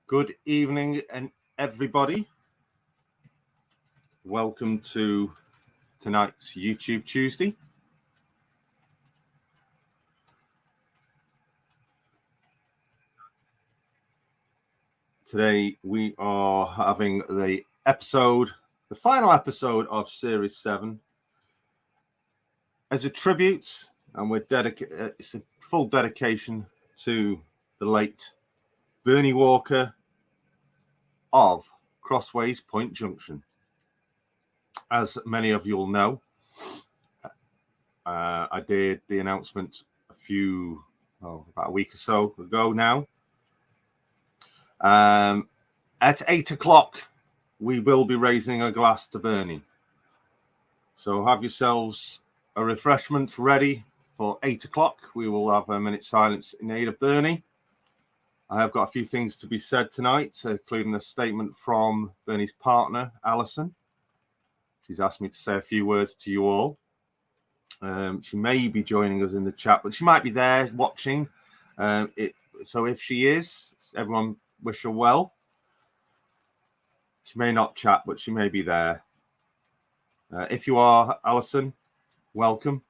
Good evening, and everybody. Welcome to tonight's YouTube Tuesday. Today we are having the final episode of Series 7 as a tribute, and it's a full dedication to the late Bernie Walker of Crossways, Junction. As many of you will know, I did the announcement about a week or so ago now. At 8 o'clock, we will be raising a glass to Bernie. So have yourselves a refreshment ready for 8 o'clock. We will have a minute's silence in aid of Bernie. I have got a few things to be said tonight, including a statement from Bernie's partner, Alison. She's asked me to say a few words to you all. She may be joining us in the chat, but she might be there watching. So if she is, everyone wish her well. She may not chat, but she may be there. If you are, Alison, welcome.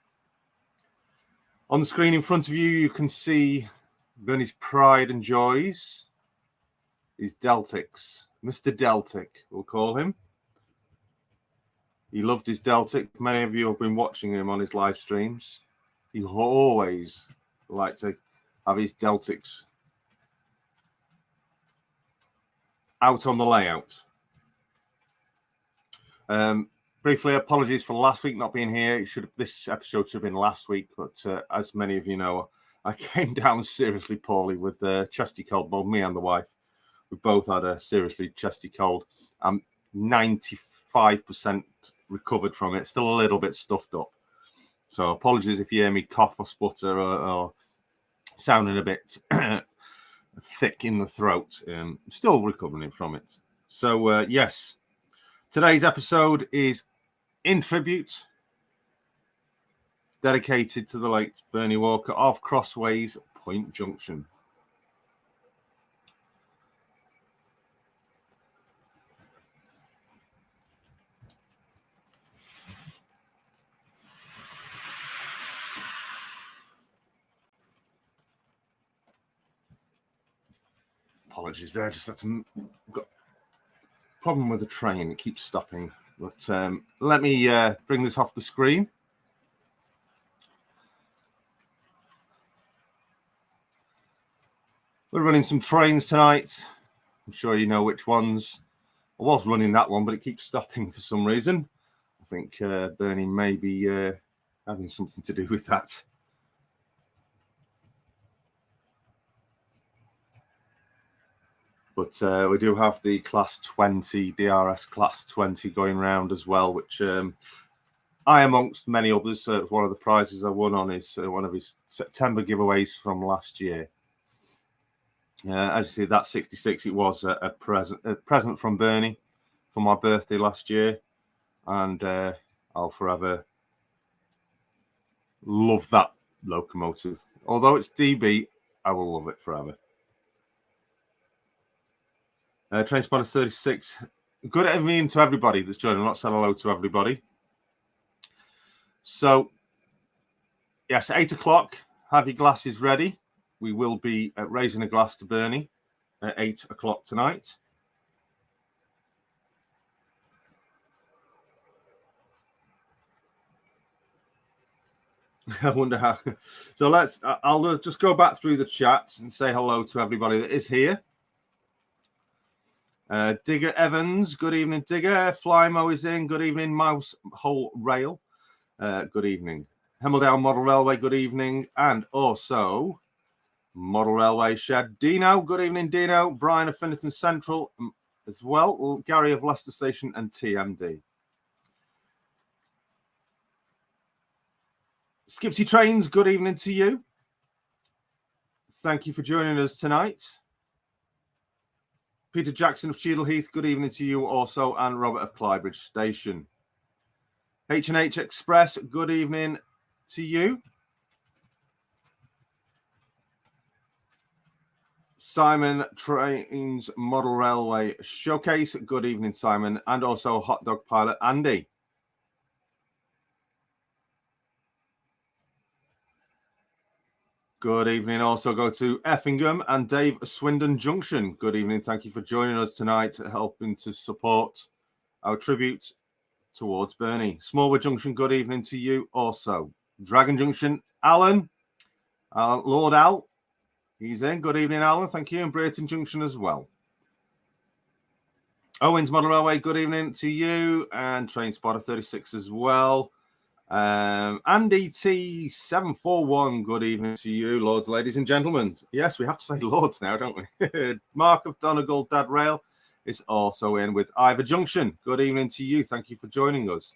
On the screen in front of you, you can see Bernie's pride and joys, his Deltics. Mr. Deltic, we'll call him. He loved his Deltic. Many of you have been watching him on his live streams. He always liked to have his Deltics out on the layout. Briefly, apologies for last week not being here. This episode should have been last week, but as many of you know, I came down seriously poorly with a chesty cold. Both me and the wife, we both had a seriously chesty cold. I'm 95% recovered from it. Still a little bit stuffed up. So apologies if you hear me cough or sputter or sounding a bit thick in the throat. Still recovering from it. So yes, today's episode is in tribute, dedicated to the late Bernie Walker of Crossways, Junction. Apologies there, just had some got problem with the train, it keeps stopping. But let me bring this off the screen. We're running some trains tonight. I'm sure you know which ones. I was running that one, but it keeps stopping for some reason. I think Bernie may be having something to do with that. But we do have the Class 20, DRS Class 20 going round as well, which I, amongst many others, one of the prizes I won on is one of his September giveaways from last year. As you see, that 66, it was a present from Bernie for my birthday last year, and I'll forever love that locomotive. Although it's DB, I will love it forever. Train Spotter 36. Good evening to everybody that's joining. I'm not saying hello to everybody. So, yes, 8 o'clock. Have your glasses ready. We will be raising a glass to Bernie at 8 o'clock tonight. I wonder how. So I'll just go back through the chat and say hello to everybody that is here. Digger Evans, good evening, Digger. Flymo is in, good evening. Mouse Hole Rail, good evening. Hemmeldown Model Railway, good evening. And also Model Railway Shed. Dino, good evening, Dino. Brian of Finnerton Central as well. Gary of Leicester Station and TMD. Skipsy Trains, good evening to you. Thank you for joining us tonight. Peter Jackson of Cheadle Heath, good evening to you also, and Robert of Clybridge Station. H&H Express, good evening to you. Simon Trains Model Railway Showcase, good evening, Simon, and also Hot Dog Pilot Andy. Good evening. Also go to Effingham and Dave Swindon Junction. Good evening. Thank you for joining us tonight, helping to support our tribute towards Bernie. Smallwood Junction, good evening to you also. Dragon Junction, Alan, Lord Al, he's in. Good evening, Alan. Thank you. And Brayton Junction as well. Owens Model Railway, good evening to you. And Train Spotter 36 as well. Andy T741, good evening to you, lords, ladies and gentlemen. Yes, we have to say lords now, don't we? Mark of Donegal Dad Rail is also in with Ivor Junction. Good evening to you. Thank you for joining us.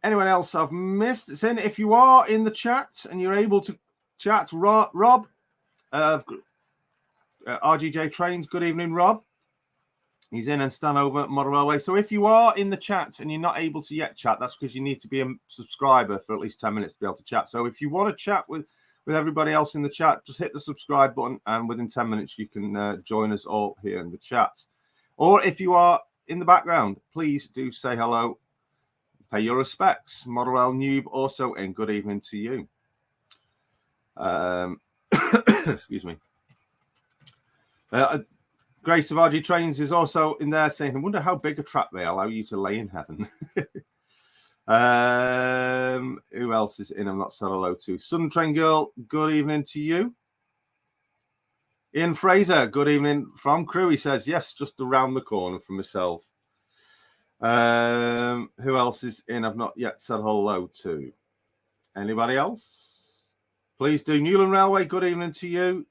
Anyone else I've missed? It's in. If you are in the chat and you're able to chat, Rob of RGJ Trains, good evening, Rob. He's in and Stanover Model Railway. So if you are in the chat and you're not able to yet chat, that's because you need to be a subscriber for at least 10 minutes to be able to chat. So if you want to chat with everybody else in the chat, just hit the subscribe button and within 10 minutes you can join us all here in the chat. Or if you are in the background, please do say hello, pay your respects. Model Rail Noob also in. Good evening to you. Excuse me. Grace of RG Trains is also in there saying, I wonder how big a trap they allow you to lay in heaven. Who else is in? I'm not said hello to. Sun Train Girl, good evening to you. Ian Fraser, good evening from Crewe. He says, yes, just around the corner from myself. Who else is in? I've not yet said hello to. Anybody else? Please do. Newland Railway, good evening to you.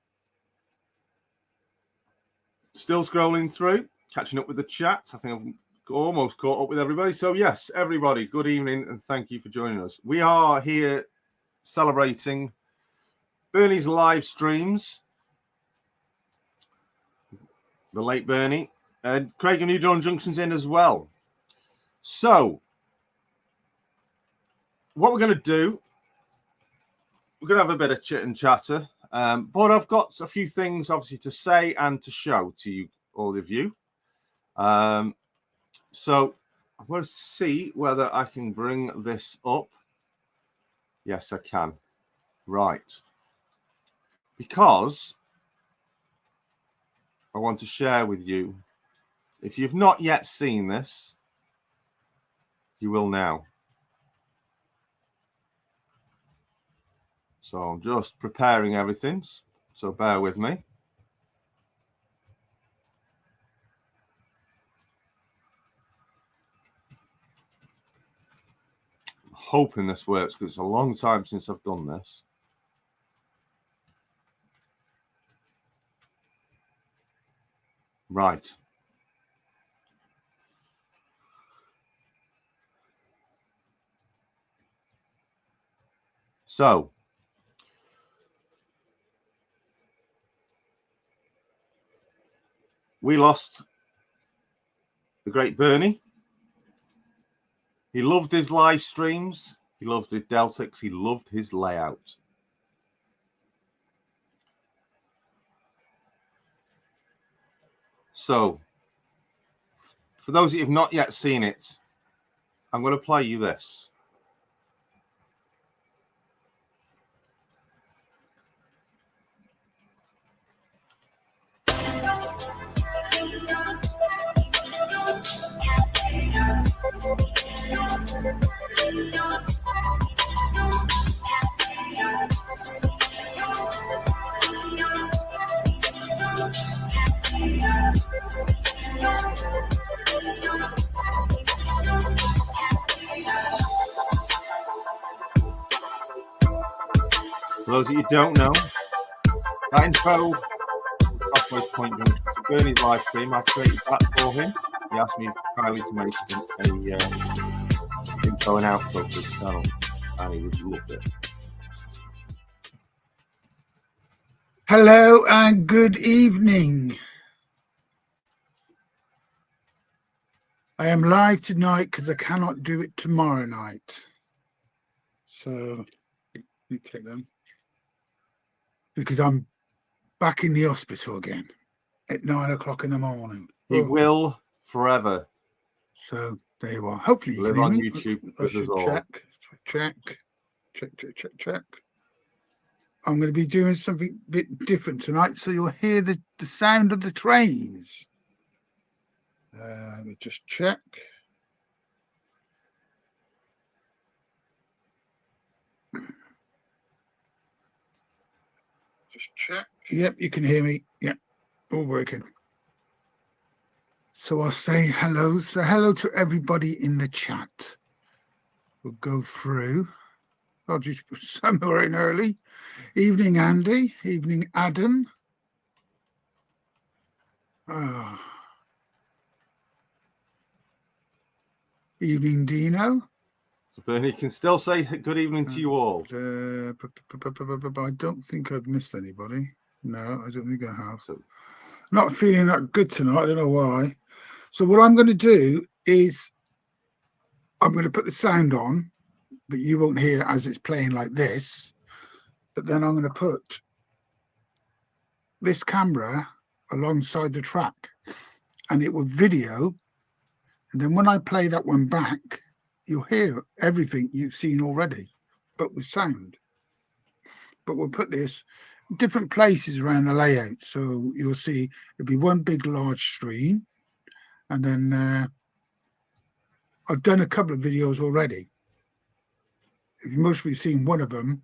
Still scrolling through, catching up with the chat. I think I've almost caught up with everybody. So, yes, everybody, good evening and thank you for joining us. We are here celebrating Bernie's live streams. The late Bernie. And Craig and New Dawn Junction's in as well. So, what we're going to do, we're going to have a bit of chit and chatter. But I've got a few things, obviously, to say and to show to you, all of you. So I'm going to see whether I can bring this up. Yes, I can. Right. Because I want to share with you, if you've not yet seen this, you will now. So I'm just preparing everything, so bear with me. hoping this works because it's a long time since I've done this. Right. So, we lost the great Bernie. He loved his live streams. He loved his Deltics. He loved his layout. So, for those of you who have not yet seen it, I'm going to play you this. For those of you who don't know, that intro, Crossways Point Junction, Bernie's live stream, I created that for him. He asked me kindly to make a intro and outro for his channel, and he would love it. Hello and good evening. I am live tonight because I cannot do it tomorrow night. So let me take them. Because I'm back in the hospital again at 9 o'clock in the morning. He will forever. So there you are. Hopefully you live can on hear me. YouTube I with us all. Check. I'm going to be doing something a bit different tonight, so you'll hear the sound of the trains. Let me just check. Just check. Yep, you can hear me. Yep, all working. So I'll say hello. So hello to everybody in the chat. We'll go through. I'll just put somewhere in early. Evening, Andy. Evening, Adam. Evening, Dino. So Bernie can still say good evening to you all. I don't think I've missed anybody. No, I don't think I have. So, not feeling that good tonight. I don't know why. So what I'm going to do is I'm going to put the sound on, but you won't hear it as it's playing like this. But then I'm going to put this camera alongside the track, and it will video. And then when I play that one back, you'll hear everything you've seen already, but with sound. But we'll put this in different places around the layout. So you'll see it'll be one big, large screen. And then I've done a couple of videos already. You've mostly seen one of them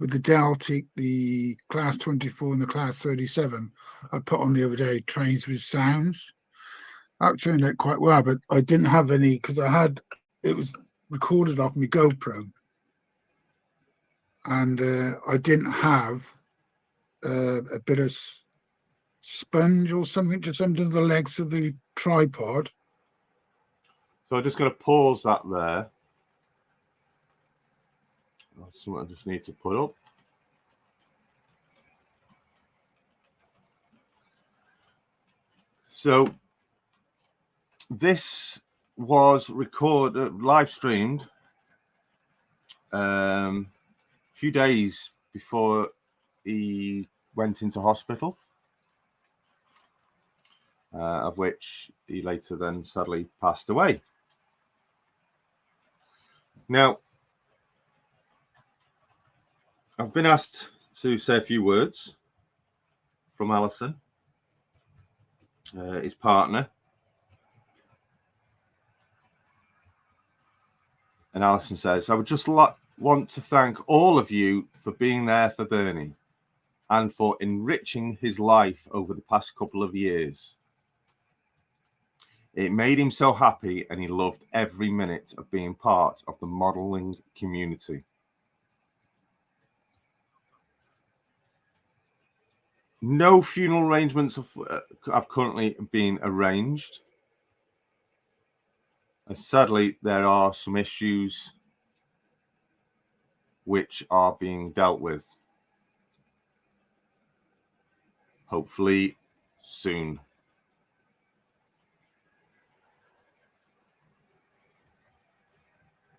with the Deltic, the Class 24 and the Class 37 I put on the other day, trains with sounds. That turned out quite well, but I didn't have any because it was recorded off my GoPro, and I didn't have a bit of sponge or something just under the legs of the tripod. So I'm just going to pause that there. That's something I just need to put up. So this was live streamed a few days before he went into hospital, of which he later then sadly passed away. Now, I've been asked to say a few words from Alison, his partner. And Alison says, I would just want to thank all of you for being there for Bernie and for enriching his life over the past couple of years. It made him so happy, and he loved every minute of being part of the modelling community. No funeral arrangements have currently been arranged. And sadly, there are some issues which are being dealt with. Hopefully soon.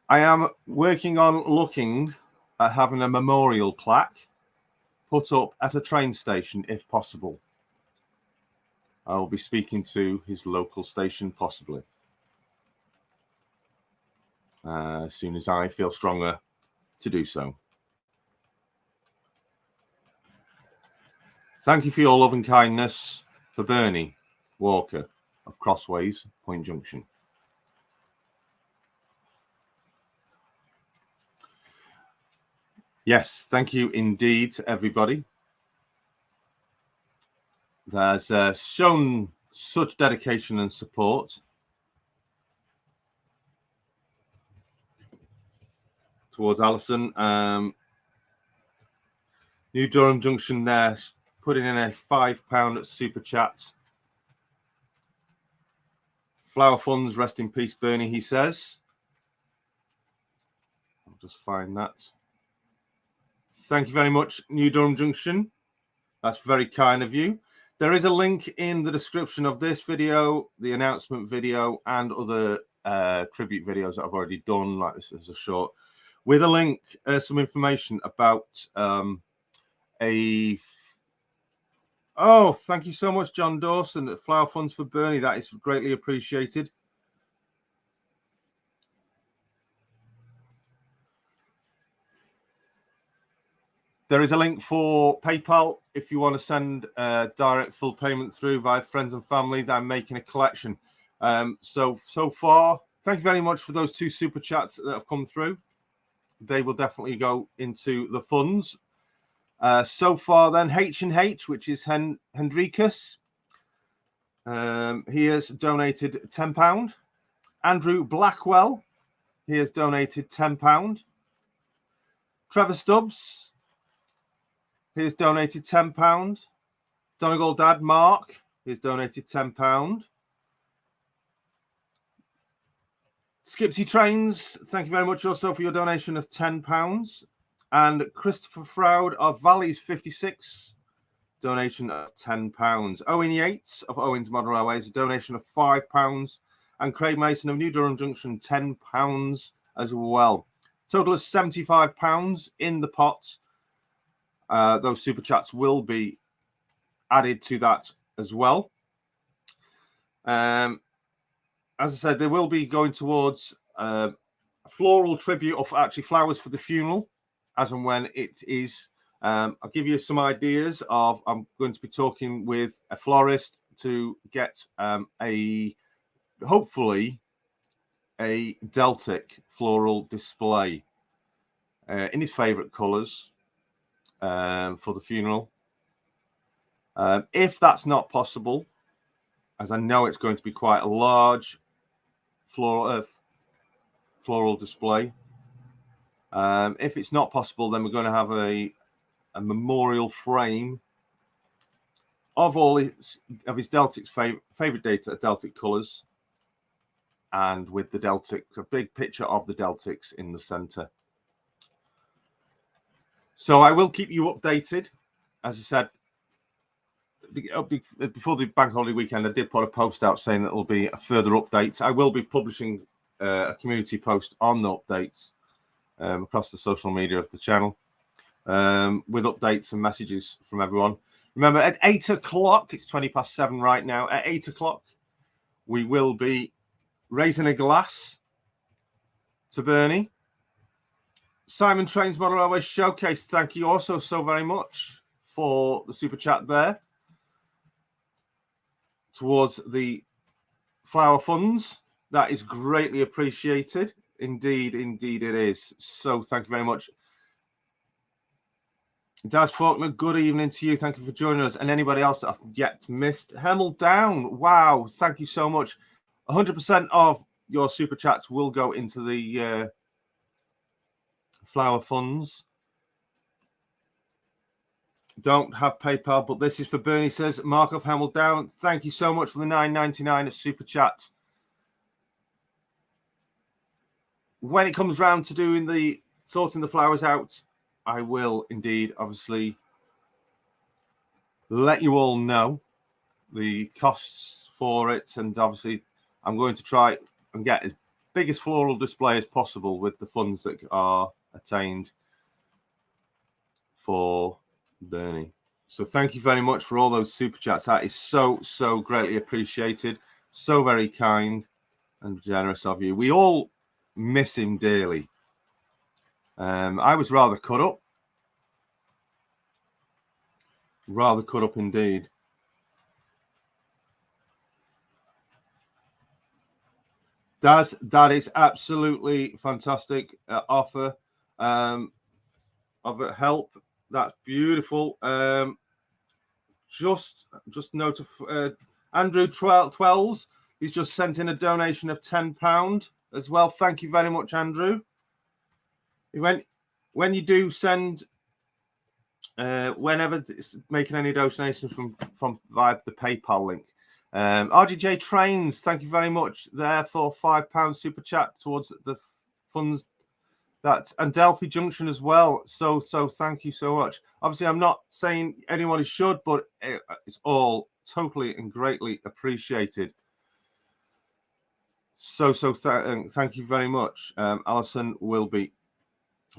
I am working on looking at having a memorial plaque put up at a train station if possible. I will be speaking to his local station possibly. As soon as I feel stronger to do so. Thank you for your love and kindness for Bernie Walker of Crossways, Point Junction. Yes, thank you indeed to everybody. There's shown such dedication and support towards Alison. New Durham Junction there, putting in a £5 super chat. Flower funds, rest in peace, Bernie, he says. I'll just find that. Thank you very much, New Durham Junction. That's very kind of you. There is a link in the description of this video, the announcement video, and other tribute videos that I've already done, like this is a short, with a link, some information about Oh, thank you so much, John Dawson. Flower funds for Bernie. That is greatly appreciated. There is a link for PayPal if you want to send direct full payment through via friends and family that I'm making a collection. So far, thank you very much for those 2 super chats that have come through. They will definitely go into the funds. So far, then, H&H, which is Hendrikus. He has donated £10. Andrew Blackwell, he has donated £10. Trevor Stubbs, he has donated £10. Donegal Dad Mark, he has donated £10. Skipsy Trains, thank you very much also for your donation of £10. And Christopher Froud of Valleys 56, donation of £10. Owen Yates of Owens Modern Railways, a donation of £5. And Craig Mason of New Durham Junction, £10 as well. Total of £75 in the pot. Those super chats will be added to that as well. As I said, they will be going towards a floral tribute of actually flowers for the funeral, as and when it is. I'll give you some ideas of, I'm going to be talking with a florist to get hopefully a Deltic floral display in his favourite colours for the funeral. If that's not possible, as I know it's going to be quite a large floral display, if it's not possible, then we're going to have a memorial frame of all his Deltic's favourite Deltic colours, and with the Deltic, a big picture of the Deltics in the centre. So I will keep you updated. As I said, before the bank holiday weekend, I did put a post out saying that there will be a further updates. I will be publishing a community post on the updates across the social media of the channel with updates and messages from everyone. Remember, at 8 o'clock, it's 7:20 right now. At 8 o'clock, we will be raising a glass to Bernie. Simon Trains Model Railway Showcase, thank you also so very much for the super chat there towards the flower funds. That is greatly appreciated. Indeed, indeed it is. So thank you very much. Daz Faulkner, good evening to you. Thank you for joining us. And anybody else that I've yet missed. Hemel Down, wow, thank you so much. 100% of your super chats will go into the flower funds. Don't have PayPal, but this is for Bernie, says Mark of Hemel Down. Thank you so much for the $9.99 super chat. When it comes round to doing the sorting the flowers out, I will indeed obviously let you all know the costs for it, and obviously I'm going to try and get as big as floral display as possible with the funds that are attained for Bernie. So thank you very much for all those super chats. That is so greatly appreciated. So very kind and generous of you. We all miss him dearly. I was rather cut up. Rather cut up indeed. That is absolutely fantastic offer of help. That's beautiful. Just note of Andrew Twells. He's just sent in a donation of £10 as well. Thank you very much, Andrew. When you do send, whenever making any donations from via the PayPal link. RDJ Trains, thank you very much there for £5 super chat towards the funds. And Delphi Junction as well. So thank you so much. Obviously, I'm not saying anybody should, but it's all totally and greatly appreciated. Thank you very much. Alison will be.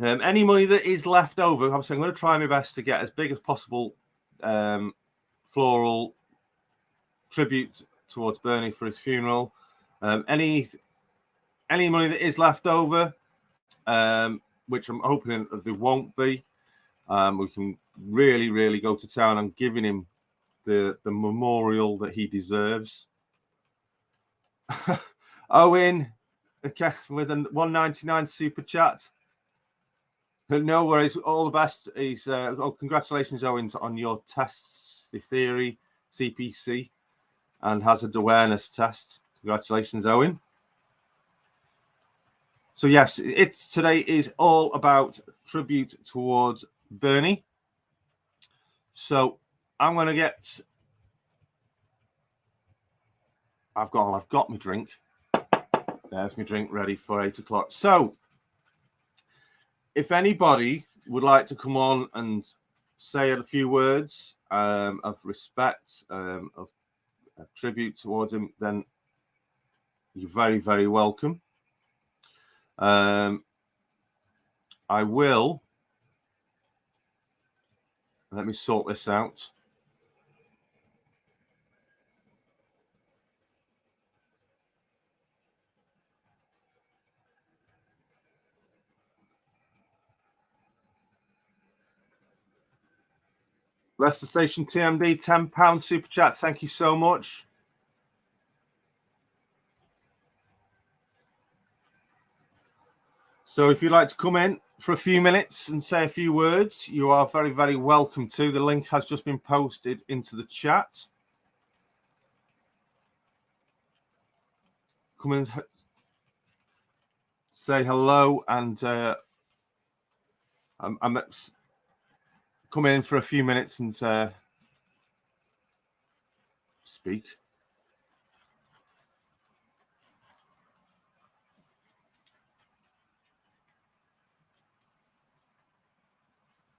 Any money that is left over, obviously, I'm going to try my best to get as big as possible floral tribute towards Bernie for his funeral. Any money that is left over, which I'm hoping that there won't be, we can really go to town on giving him the memorial that he deserves. Owen, okay, with a $1.99 super chat. No worries, all the best. He's congratulations, Owen, on your tests, the theory, CPC, and hazard awareness test. Congratulations, Owen. So yes, today is all about tribute towards Bernie. So I'm going to get. I've got my drink. There's my drink ready for 8 o'clock. So if anybody would like to come on and say a few words of respect, of tribute towards him, then you're very welcome. I will. Let me sort this out. Leicester Station TMD, £10 super chat. Thank you so much. So if you'd like to come in for a few minutes and say a few words, you are very welcome to. The link has just been posted into the chat. Come and say hello, and I'm come in for a few minutes and speak.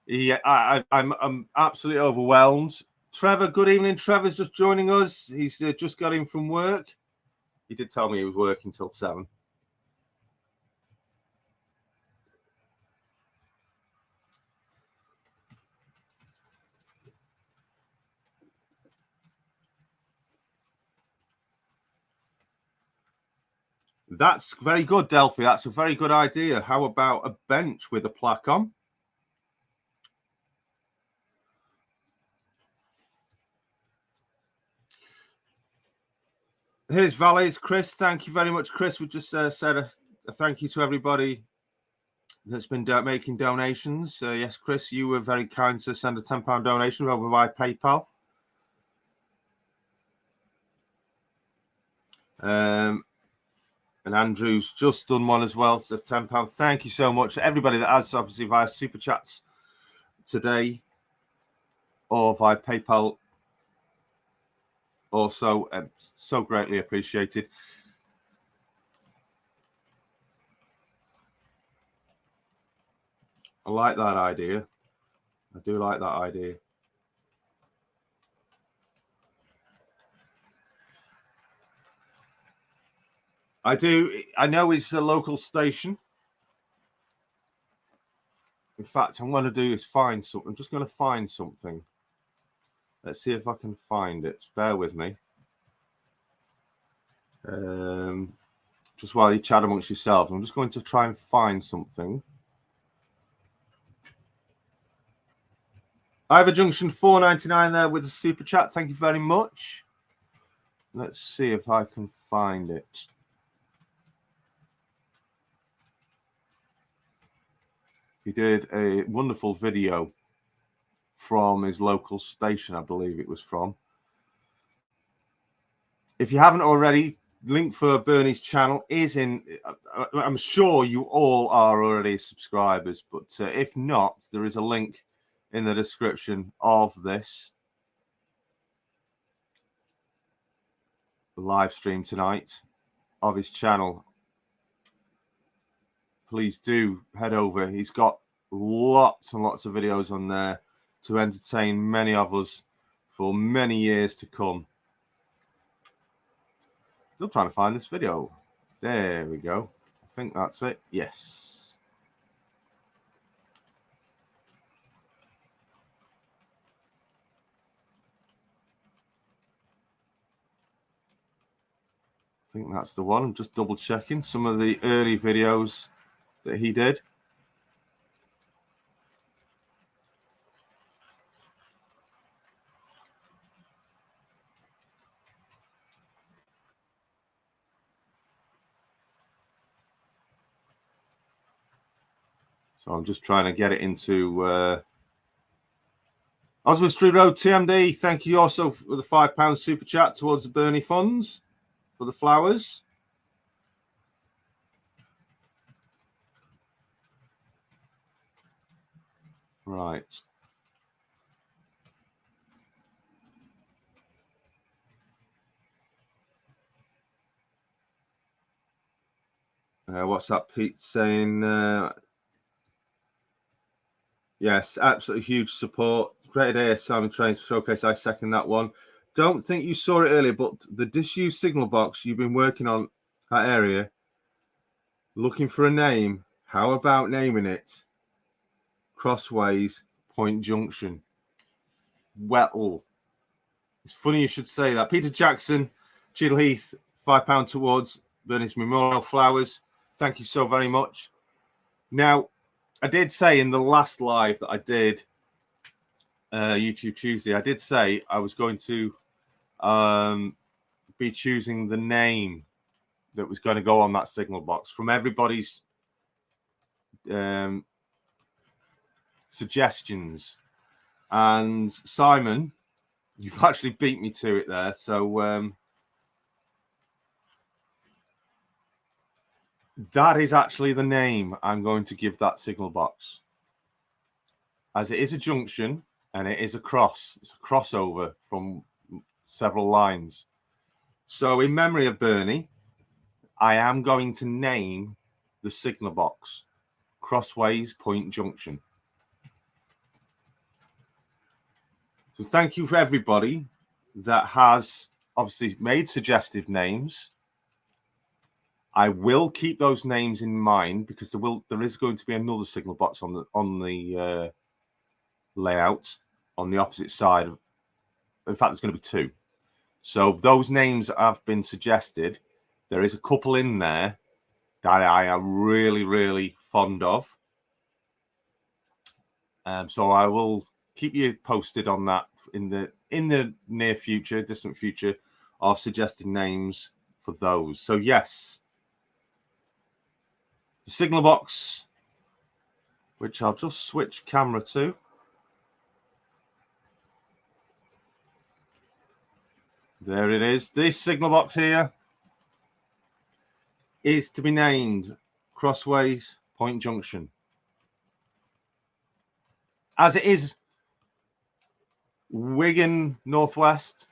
Yeah, I'm absolutely overwhelmed. Trevor, good evening. Trevor's just joining us. He's just got in from work. He did tell me he was working till 7. That's very good, Delphi. That's a very good idea. How about a bench with a plaque on? Here's Valleys. Chris, thank you very much. Chris, we just said a thank you to everybody that's been making donations. Yes, Chris, you were very kind to send a £10 donation over by PayPal. And Andrew's just done one as well. So £10. Thank you so much. Everybody that has, obviously, via Super Chats today or via PayPal. Also, so greatly appreciated. I like that idea. I do like that idea. I do. I know it's a local station. In fact, I'm going to do is find something. I'm just going to find something. Let's see if I can find it. Bear with me. Just while you chat amongst yourselves, I'm just going to try and find something. I have a Junction 4.99 there with a super chat. Thank you very much. Let's see if I can find it. He did a wonderful video from his local station, I believe it was from. If you haven't already, link for Bernie's channel is in. I'm sure you all are already subscribers, but if not, there is a link in the description of this live stream tonight of his channel. Please do head over. He's got lots and lots of videos on there to entertain many of us for many years to come. Still trying to find this video. There we go. I think that's it. Yes. I think that's the one. I'm just double checking some of the early videos that he did. So I'm just trying to get it into Oswald Street Road TMD. Thank you also for the £5 super chat towards the Bernie funds for the flowers. Right. What's that, Pete saying? Yes, absolutely huge support. Great idea, Simon Trains Showcase. I second that one. Don't think you saw it earlier, but the disused signal box you've been working on that area, looking for a name. How about naming it Crossways Point Junction? Well, it's funny you should say that. Peter Jackson, Cheadle Heath, £5 towards Bernie's Memorial Flowers. Thank you so very much. Now, I did say in the last live that I did, YouTube Tuesday, I did say I was going to be choosing the name that was going to go on that signal box from everybody's suggestions. And Simon, you've actually beat me to it there. So that is actually the name I'm going to give that signal box. As it is a junction and it is a cross. It's a crossover from several lines. So in memory of Bernie, I am going to name the signal box Crossways Point Junction. So thank you for everybody that has obviously made suggestive names. I will keep those names in mind because there is going to be another signal box on the layout on the opposite side. In fact, there's going to be two. So those names that have been suggested, there is a couple in there that I am really, really fond of. So I will keep you posted on that in the near future, distant future, of suggested names for those. So yes, the signal box, which I'll just switch camera to. There it is. This signal box here is to be named Crossways Point Junction. As it is Wigan Northwest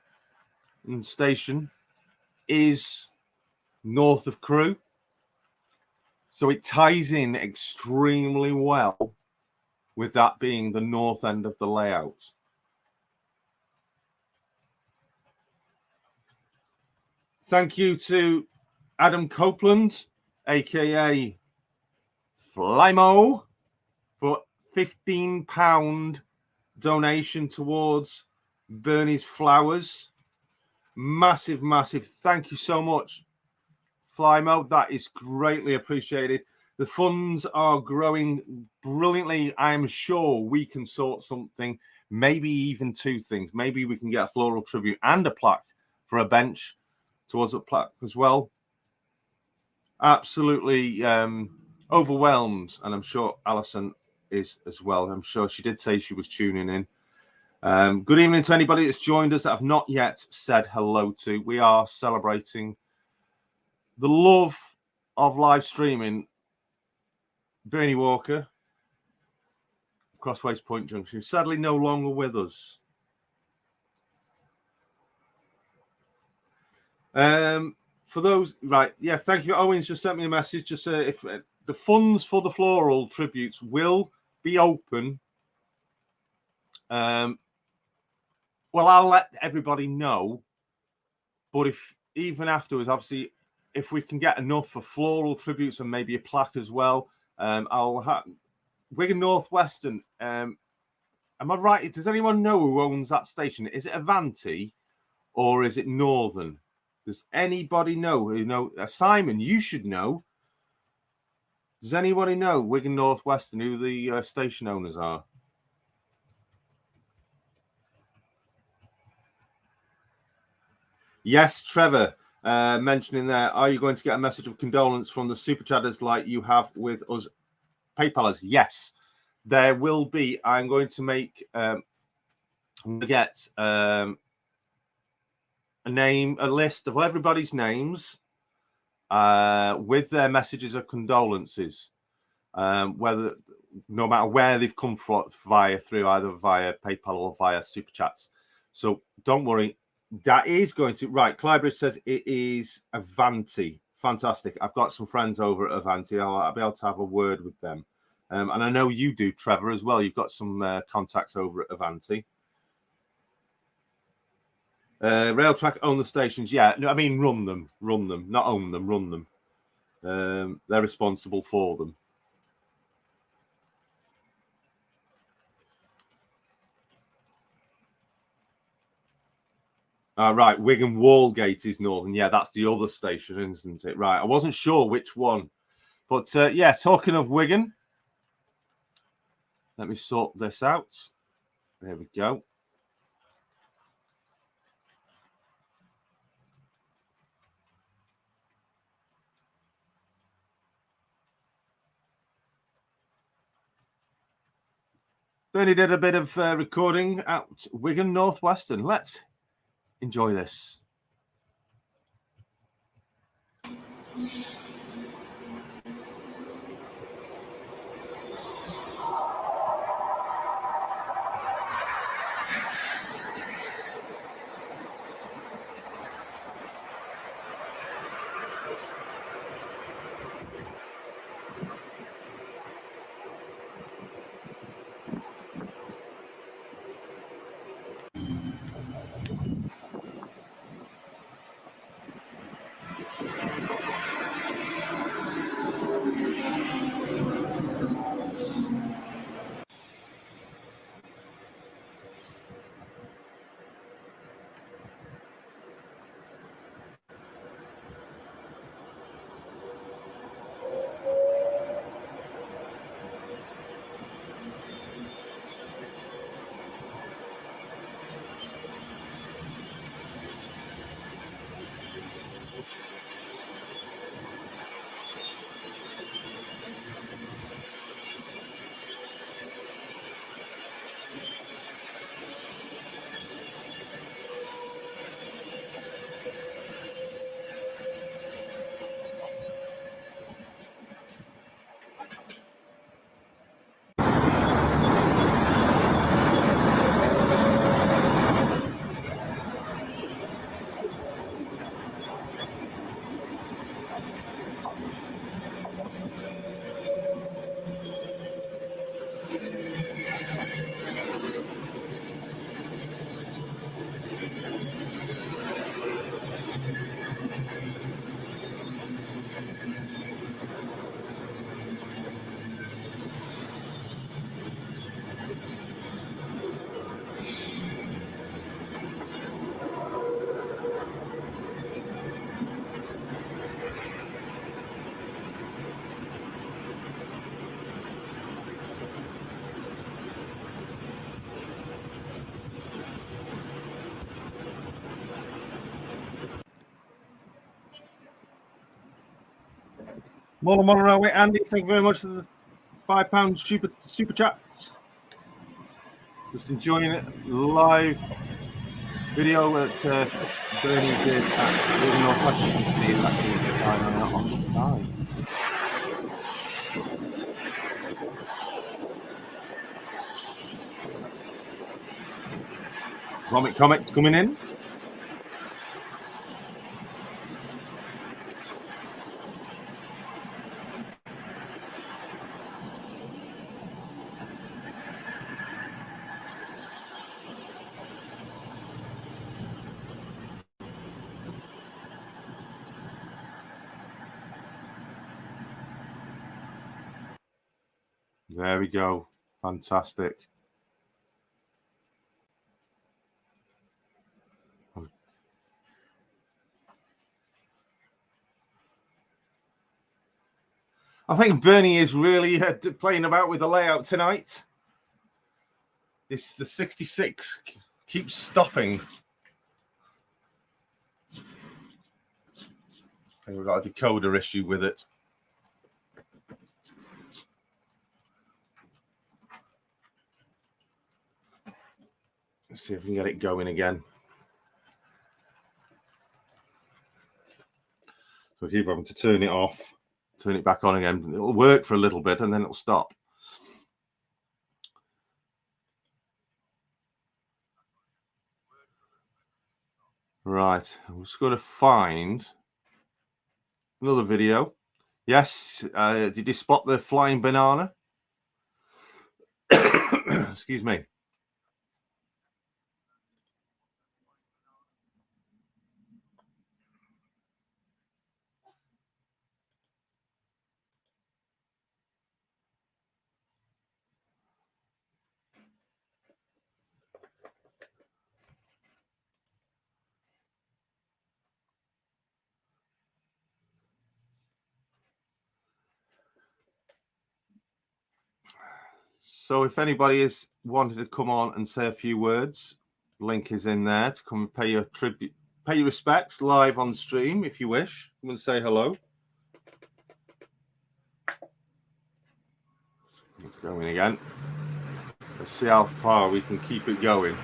and station is north of Crewe. So it ties in extremely well with that being the north end of the layout. Thank you to Adam Copeland, aka Flymo, for £15 donation towards Bernie's flowers. Massive, massive thank you so much, Flymo. That is greatly appreciated. The funds are growing brilliantly. I am sure we can sort something, maybe even two things. Maybe we can get a floral tribute and a plaque for a bench towards a plaque as well. Absolutely overwhelmed, and I'm sure Alison is as well. I'm sure she did say she was tuning in. Good evening to anybody that's joined us that I've not yet said hello to. We are celebrating the love of live streaming. Bernie Walker, Crossways Point Junction, sadly no longer with us. For those, right, yeah, thank you. Owen's just sent me a message. Just if the funds for the floral tributes will be open. Well, I'll let everybody know. But if even afterwards, obviously, if we can get enough for floral tributes and maybe a plaque as well, I'll have Wigan Northwestern. Am I right? Does anyone know who owns that station? Is it Avanti or is it Northern? Does anybody know? Who know? Simon, you should know. Does anybody know Wigan Northwestern who the station owners are? Yes, Trevor, mentioning there, are you going to get a message of condolence from the super chatters like you have with us PayPalers? Yes, there will be. I'm going to make get a list of everybody's names with their messages of condolences, whether no matter where they've come from through either via PayPal or via super chats. So don't worry. That is going to right. Clybridge says it is Avanti. Fantastic. I've got some friends over at Avanti. I'll be able to have a word with them. And I know you do, Trevor, as well. You've got some contacts over at Avanti. Railtrack own the stations. Yeah, no, I mean run them, not own them, run them. They're responsible for them. Right, Wigan Wallgate is Northern. Yeah, that's the other station, isn't it? Right, I wasn't sure which one. But yeah, talking of Wigan, let me sort this out. There we go. Bernie did a bit of recording at Wigan Northwestern. Let's enjoy this. Mola Railway, Andy, thank you very much for the £5 super chats. Just enjoying it live video that Bernie did at the Northwest. You can see it's actually flying out on the side. Comics coming in. There we go. Fantastic. I think Bernie is really playing about with the layout tonight. The 66 keeps stopping. And we've got a decoder issue with it. Let's see if we can get it going again. So I keep having to turn it off, turn it back on again. It'll work for a little bit and then it'll stop. Right, I'm just going to find another video. Yes, did you spot the flying banana? Excuse me. So if anybody is wanted to come on and say a few words, link is in there to come and pay your tribute, pay your respects live on stream if you wish. Come and say hello. It's going again. Let's see how far we can keep it going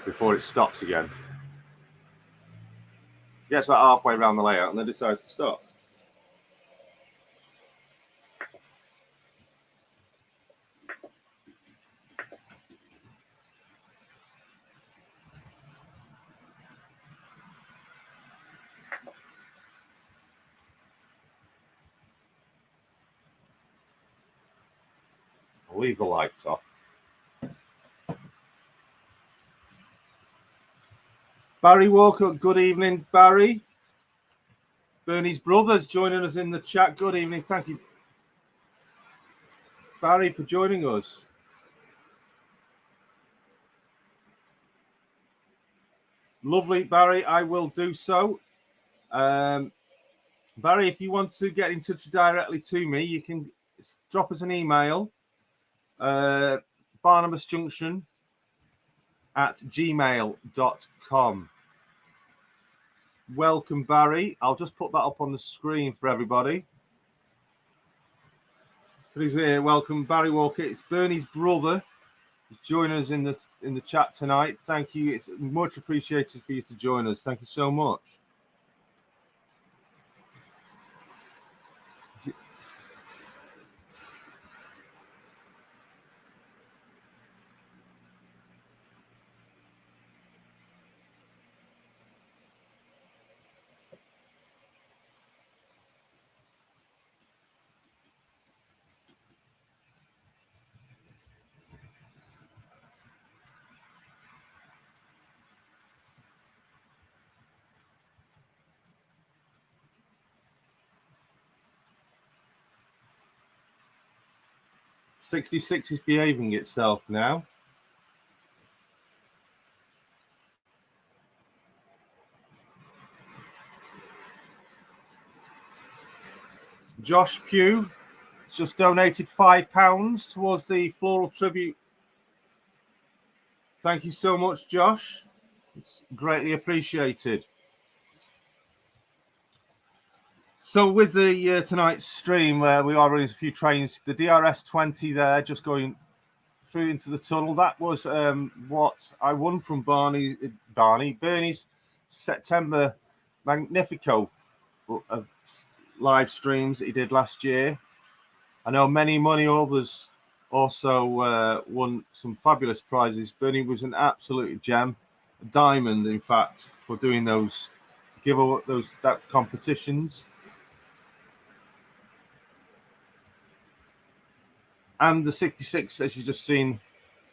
before it stops again. Yeah, it's about halfway around the layout and then decides to stop. I'll leave the lights off. Barry Walker, good evening, Barry. Bernie's brothers joining us in the chat. Good evening. Thank you, Barry, for joining us. Lovely, Barry. I will do so. Barry, if you want to get in touch directly to me, you can drop us an email. Barnabas Junction @gmail.com. Welcome, Barry. I'll just put that up on the screen for everybody. Please welcome Barry Walker. It's Bernie's brother. He's joining us in the chat tonight. Thank you. It's much appreciated for you to join us. Thank you so much. '66 is behaving itself now. Josh Pugh has just donated £5 towards the floral tribute. Thank you so much, Josh. It's greatly appreciated. So with the tonight's stream, we are running a few trains. The DRS 20 there, just going through into the tunnel. That was what I won from Bernie's September Magnifico of live streams that he did last year. I know many others also won some fabulous prizes. Bernie was an absolute gem, a diamond, in fact, for doing those that competitions. And the 66, as you just seen,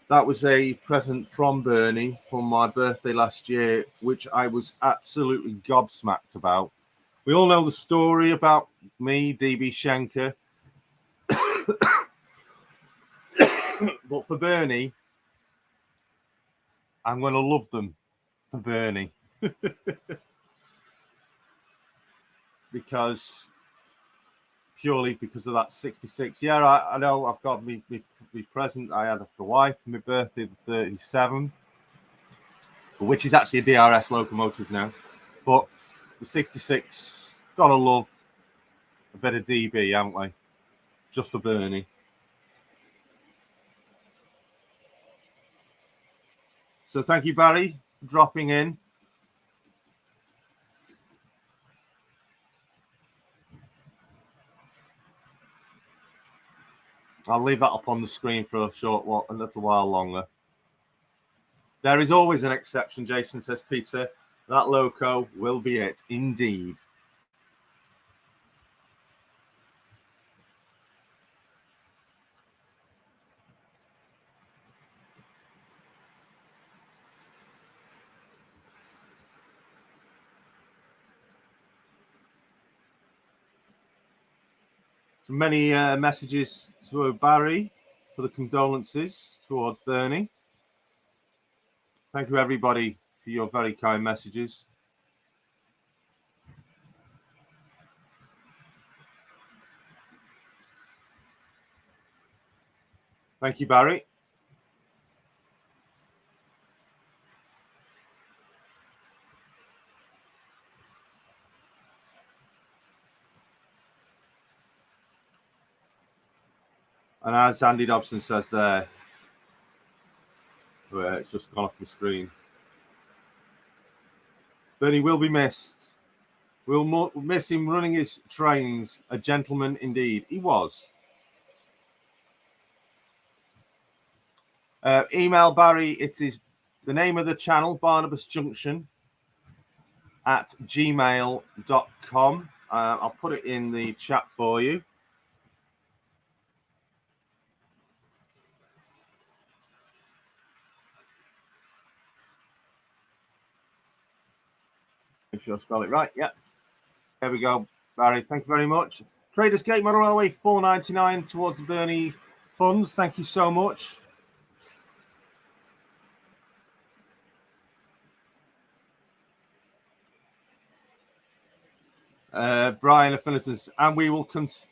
that was a present from Bernie for my birthday last year, which I was absolutely gobsmacked about. We all know the story about me, DB Schenker. But for Bernie, I'm going to love them for Bernie. Purely because of that 66. Yeah, I know I've got me present I had after wife for my birthday, the 37, which is actually a DRS locomotive now. But the 66, gotta love a bit of DB, haven't we? Just for Bernie. So thank you, Barry, for dropping in. I'll leave that up on the screen for a little while longer. There is always an exception, Jason, says Peter. That loco will be it, indeed. So many messages to Barry for the condolences towards Bernie. Thank you, everybody, for your very kind messages. Thank you, Barry. And as Andy Dobson says there, it's just gone off my screen. Bernie will be missed. We'll miss him running his trains. A gentleman indeed. He was. Email Barry. It is the name of the channel, Barnabas Junction at gmail.com. I'll put it in the chat for you. Make sure I spell it right. Yeah. There we go, Barry. Thank you very much. Traders Gate Motor Railway, $4.99 towards the Bernie funds. Thank you so much. Brian Affinities, and we will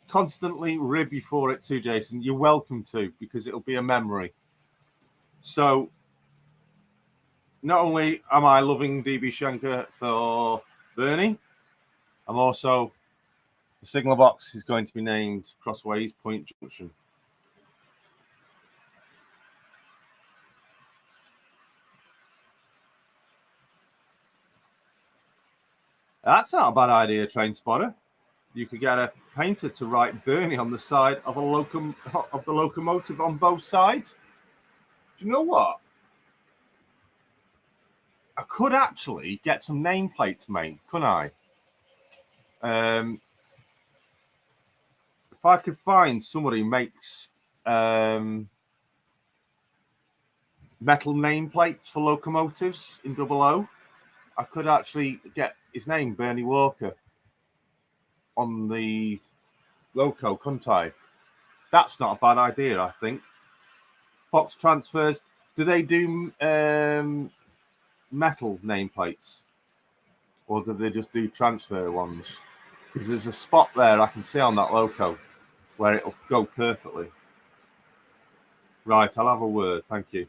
constantly rib you for it too, Jason. You're welcome to, because it'll be a memory. So, not only am I loving DB Schenker for Bernie, I'm also, the signal box is going to be named Crossways Point Junction. That's not a bad idea, Train Spotter. You could get a painter to write Bernie on the side of the locomotive on both sides. Do you know what? I could actually get some nameplates made, couldn't I? If I could find somebody who makes metal nameplates for locomotives in 00, I could actually get his name, Bernie Walker, on the loco, couldn't I? That's not a bad idea, I think. Fox Transfers, do they do metal nameplates, or do they just do transfer ones? Because there's a spot there I can see on that loco where it'll go perfectly. Right, I'll have a word. Thank you.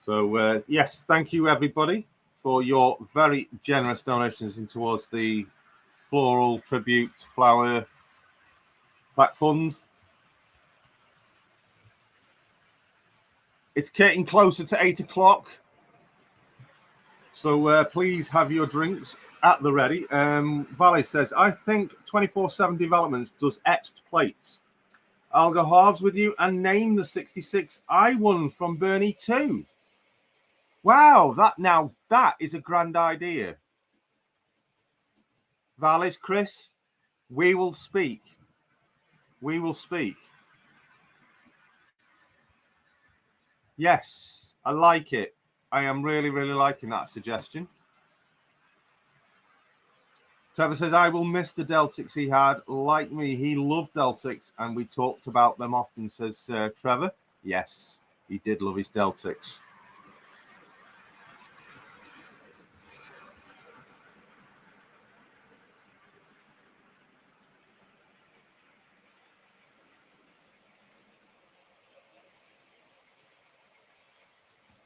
So, yes, thank you, everybody, for your very generous donations in towards the Floral Tribute Flower Back Fund. It's getting closer to 8 o'clock. So please have your drinks at the ready. Valley says, I think 24/7 Developments does etched plates. I'll go halves with you and name the 66 I won from Bernie too. Wow, that is a grand idea. Valleys, Chris, we will speak. We will speak. Yes, I like it. I am really, really liking that suggestion. Trevor says, I will miss the Deltics he had. Like me, he loved Deltics, and we talked about them often, says Trevor. Yes, he did love his Deltics.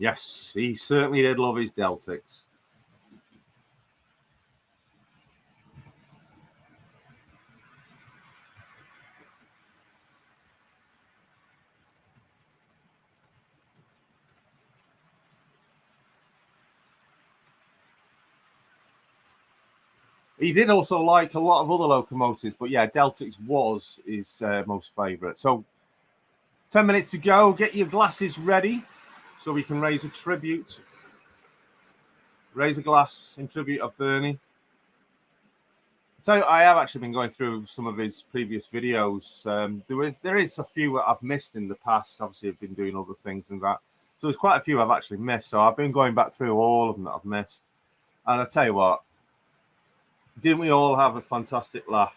Yes, he certainly did love his Deltics. He did also like a lot of other locomotives, but yeah, Deltics was his most favourite. So 10 minutes to go. Get your glasses ready so we can raise a tribute. Raise a glass in tribute of Bernie. So I have actually been going through some of his previous videos. There is a few that I've missed in the past. Obviously, I've been doing other things and that. So there's quite a few I've actually missed. So I've been going back through all of them that I've missed. And I tell you what, didn't we all have a fantastic laugh?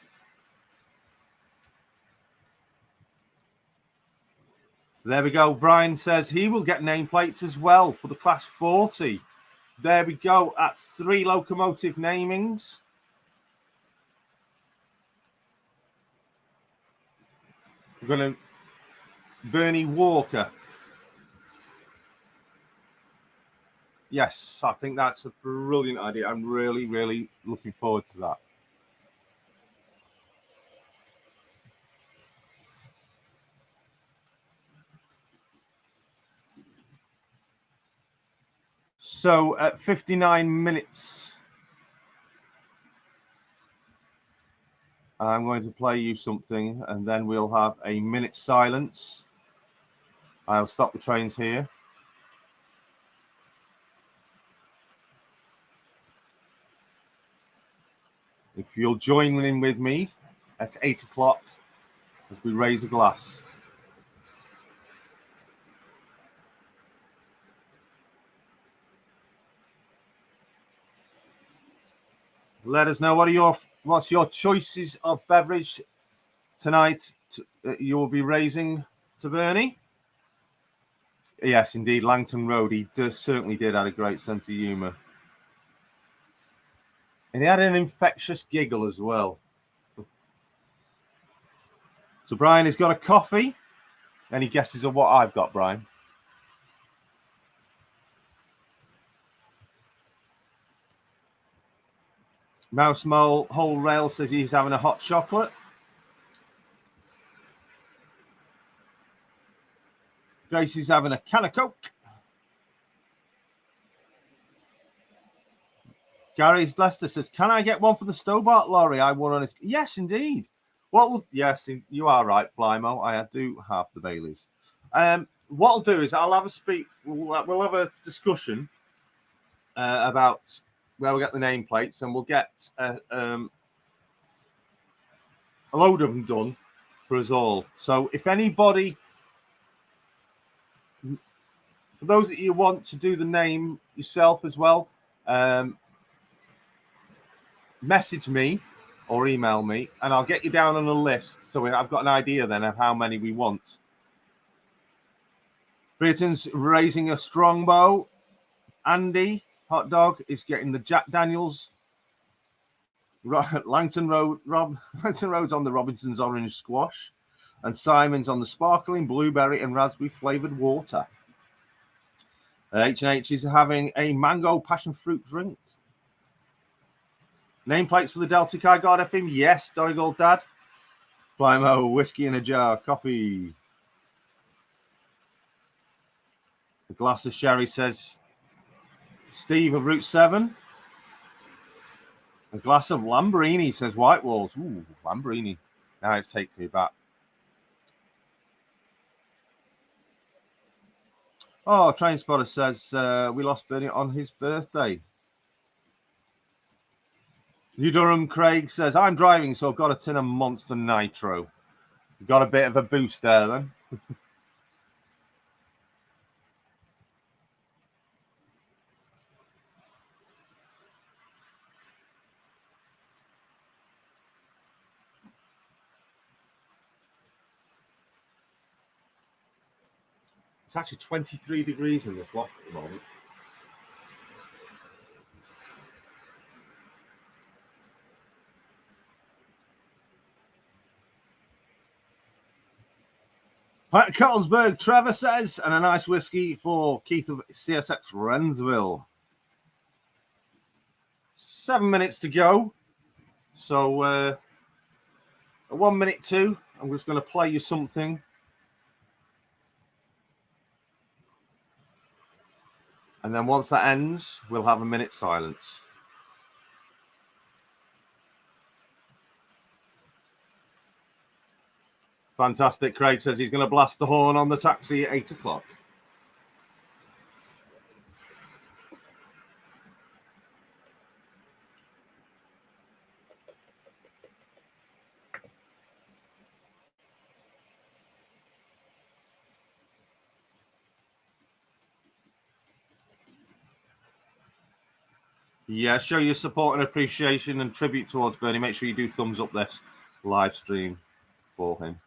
There we go. Brian says he will get nameplates as well for the Class 40. There we go. That's 3 locomotive namings. We're going to Bernie Walker. Yes, I think that's a brilliant idea. I'm really, really looking forward to that. So at 59 minutes, I'm going to play you something and then we'll have a minute's silence. I'll stop the trains here. If you'll join in with me at 8 o'clock as we raise a glass. Let us know what's your choices of beverage tonight you will be raising to Bernie. Yes, indeed, Langton Road. He certainly did have a great sense of humour. And he had an infectious giggle as well. So Brian has got a coffee. Any guesses of what I've got, Brian? Mouse Mole Whole Rail says he's having a hot chocolate. Grace is having a can of Coke. Gary Lester says, can I get one for the Stobart lorry? I won on his... Yes, indeed. Yes, you are right, Flymo. I do have the Baileys. What I'll do is I'll have a speak. We'll have a discussion about where we get the nameplates, and we'll get a load of them done for us all. So if anybody, for those that you want to do the name yourself as well, message me or email me and I'll get you down on a list so I've got an idea then of how many we want. Britain's raising a strongbow. Andy Hot Dog is getting the Jack Daniels. Langton Road's on the Robinson's Orange Squash, and Simon's on the sparkling blueberry and raspberry flavoured water. H&H is having a mango passion fruit drink. Nameplates for the Deltic I Guard FM. Yes, Dorigold Dad. Flymo, whiskey in a jar, coffee. A glass of sherry, says Steve of Route 7. A glass of Lamborghini, says White Walls. Ooh, Lamborghini. Now it takes me back. Oh, Train Spotter says we lost Bernie on his birthday. New Durham Craig says, I'm driving, so I've got a tin of Monster Nitro. Got a bit of a boost there then. It's actually 23 degrees in this loft at the moment. At Carlsberg, Trevor says, and a nice whiskey for Keith of CSX Wrensville. 7 minutes to go. So, at 1 minute 2, I'm just going to play you something. And then once that ends, we'll have a minute silence. Fantastic. Craig says he's going to blast the horn on the taxi at 8 o'clock. Yeah, show your support and appreciation and tribute towards Bernie. Make sure you do thumbs up this live stream for him.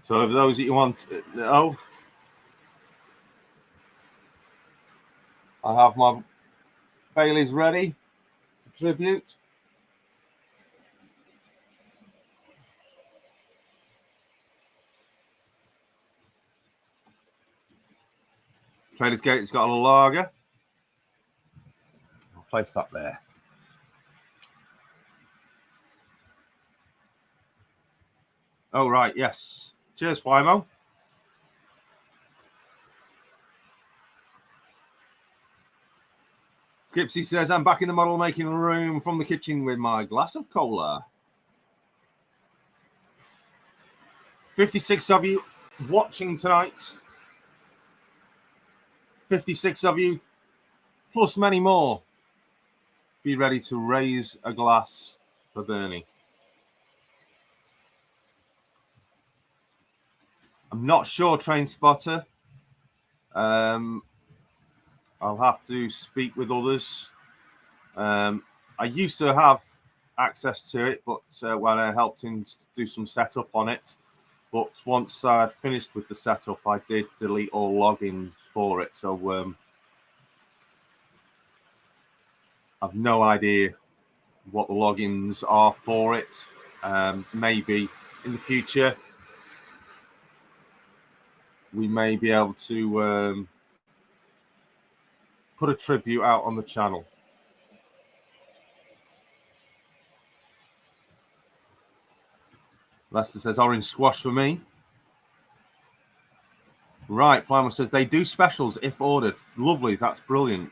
So for those that you want to know, I have my Baileys ready to tribute. Traders Gate's got a lager. I'll place that there. Oh, right, yes. Cheers, Flymo. Gipsy says, I'm back in the model making room from the kitchen with my glass of cola. 56 of you watching tonight. 56 of you, plus many more. Be ready to raise a glass for Bernie. I'm not sure, Train Spotter. I'll have to speak with others. I used to have access to it, but when I helped him do some setup on it, but once I'd finished with the setup, I did delete all logins for it. So I've no idea what the logins are for it. Maybe in the future, we may be able to put a tribute out on the channel. Lester says, orange squash for me. Right, Flymo says, they do specials if ordered. Lovely, that's brilliant.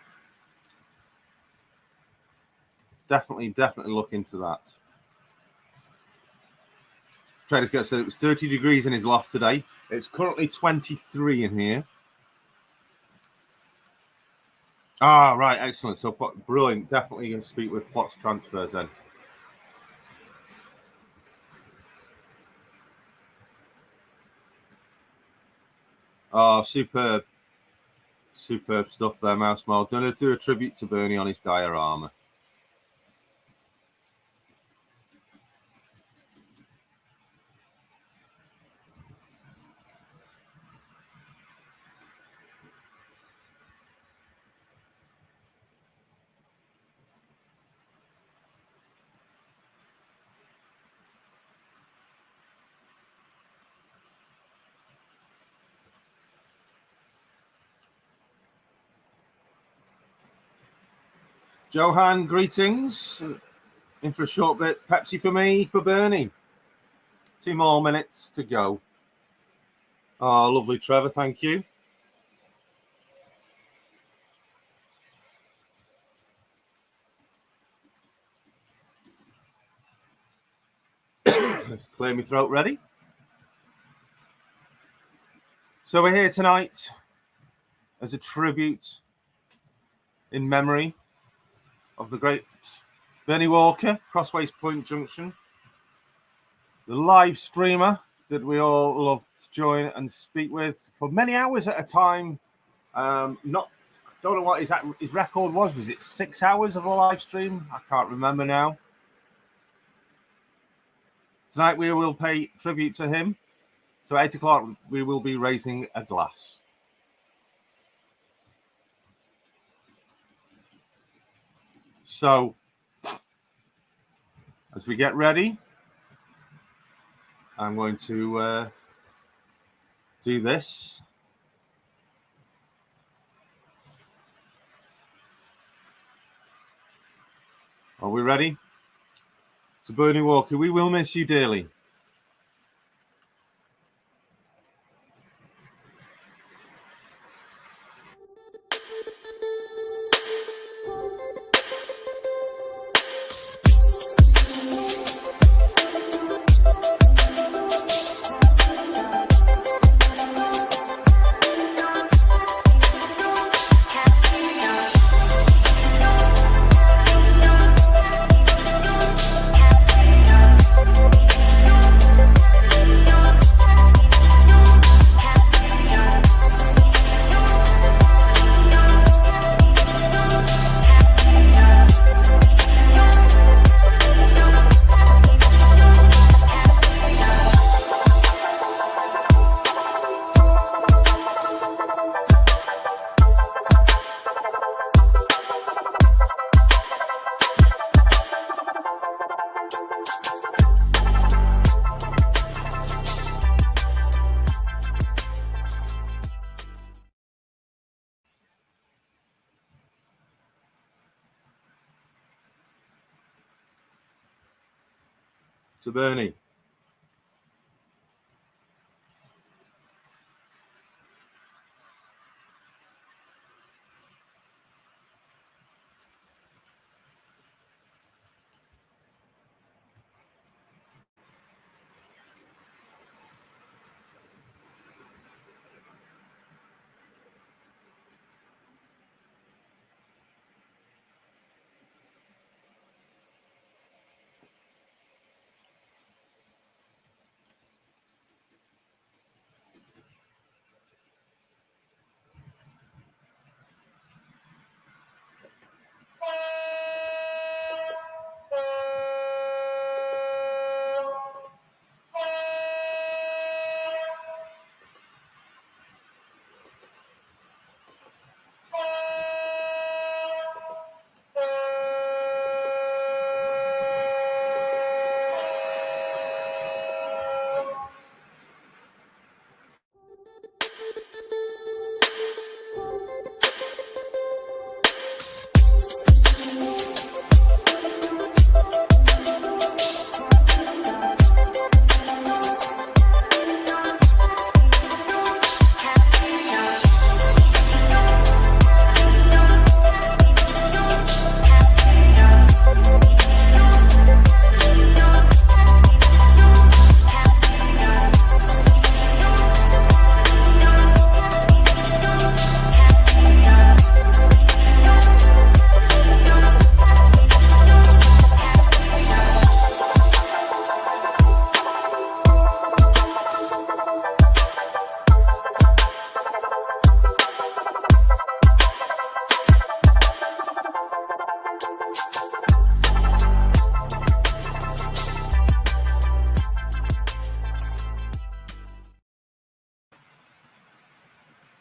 Definitely look into that. Traders Gate said it was 30 degrees in his loft today. It's currently 23 in here. Ah, right, excellent. So, brilliant. Definitely going to speak with Fox Transfers then. Oh, superb. Superb stuff there, Mouse Mole. Going to do a tribute to Bernie on his diorama. Johan, greetings. In for a short bit. Pepsi for me, for Bernie. 2 more minutes to go. Oh, lovely, Trevor. Thank you. Clear my throat ready. So we're here tonight as a tribute in memory of the great Bernie Walker, Crossways Junction, the live streamer that we all love to join and speak with for many hours at a time. Don't know what his record was. Was it 6 hours of a live stream? I can't remember now. Tonight we will pay tribute to him. So at 8 o'clock we will be raising a glass. So as we get ready, I'm going to do this. Are we ready? So Bernie Walker, we will miss you dearly. To Bernie.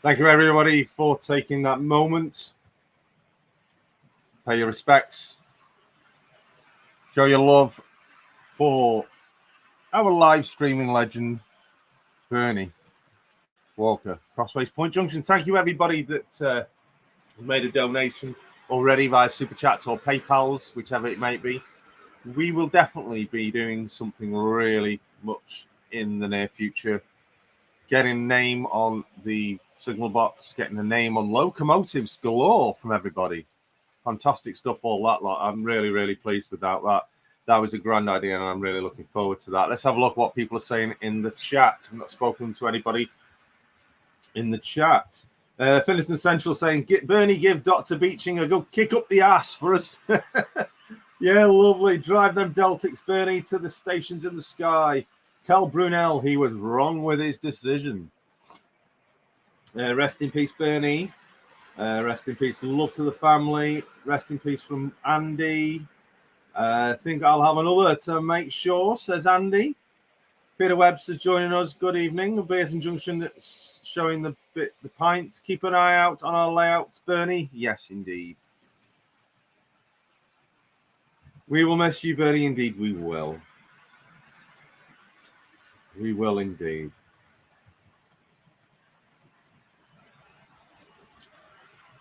Thank you, everybody, for taking that moment. Pay your respects. Show your love for our live streaming legend, Bernie Walker, Crossways Junction. Thank you, everybody that made a donation. already via Super Chats or PayPals, whichever it may be, we will definitely be doing something really much in the near future. Getting a name on the signal box, getting a name on locomotives galore from everybody. Fantastic stuff, all that lot. I'm really, really pleased with that. That was a grand idea, and I'm really looking forward to that. Let's have a look at what people are saying in the chat. I've not spoken to anybody in the chat. Finiston Central saying, Bernie, give Dr. Beeching a good kick up the ass for us. Yeah, lovely. Drive them Deltics, Bernie, to the stations in the sky. Tell Brunel he was wrong with his decision. Rest in peace, Bernie. Rest in peace. Love to the family. Rest in peace from Andy. I think I'll have another to make sure, says Andy. Peter Webster's joining us. Good evening. Beaton Junction showing the pints. Keep an eye out on our layouts, Bernie. Yes, indeed. We will miss you, Bernie. Indeed, we will. We will indeed.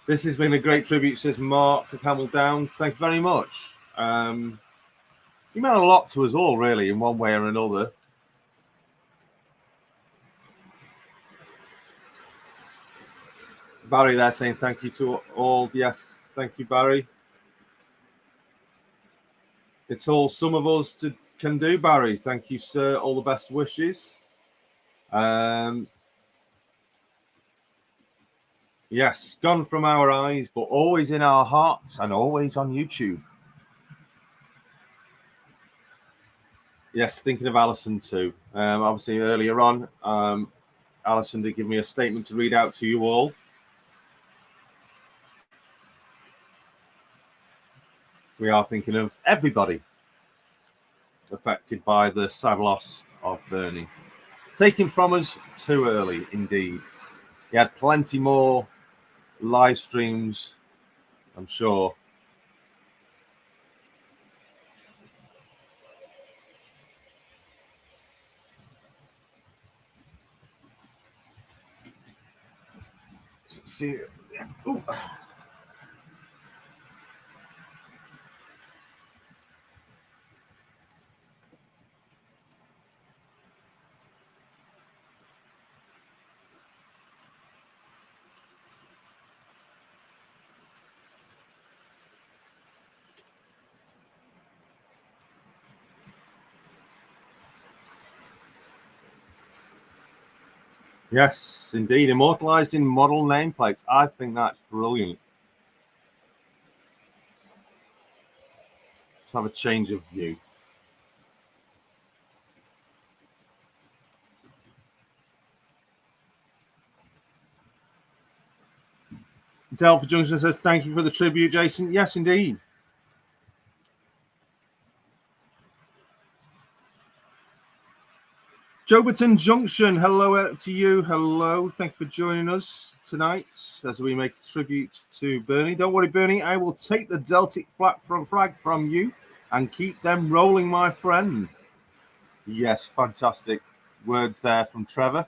This has been a great tribute, says Mark of Hamildown. Thank you very much. You meant a lot to us all, really, in one way or another. Barry there saying thank you to all. Yes, thank you, Barry. It's all some of us can do, Barry. Thank you, sir. All the best wishes. Yes, gone from our eyes, but always in our hearts and always on YouTube. Yes, thinking of Alison too. Obviously, earlier on, Alison did give me a statement to read out to you all. We are thinking of everybody affected by the sad loss of Bernie. Taken from us too early, indeed. He had plenty more live streams, I'm sure. See, ooh. Yes, indeed. Immortalized in model nameplates. I think that's brilliant. Let's have a change of view. Delphi Junction says, thank you for the tribute, Jason. Yes, indeed. Joberton Junction, hello to you. Hello. Thank you for joining us tonight as we make a tribute to Bernie. Don't worry, Bernie. I will take the Deltic flag from you and keep them rolling, my friend. Yes, fantastic words there from Trevor.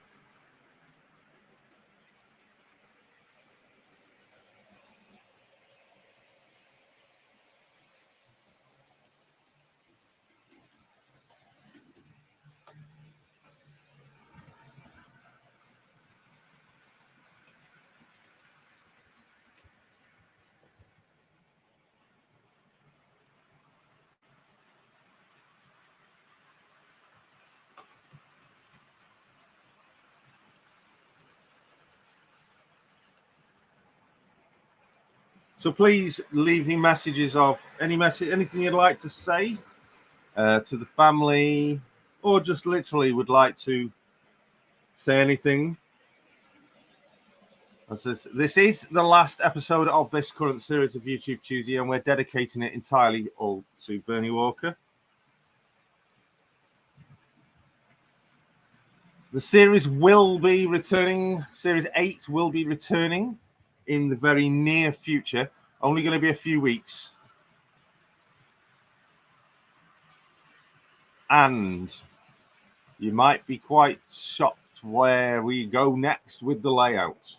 So please leave me messages of anything you'd like to say to the family, or just literally would like to say anything. This is the last episode of this current series of YouTube Tuesday, and we're dedicating it entirely all to Bernie Walker. The series will be returning. Series 8 will be returning in the very near future. Only going to be a few weeks. And you might be quite shocked where we go next with the layout.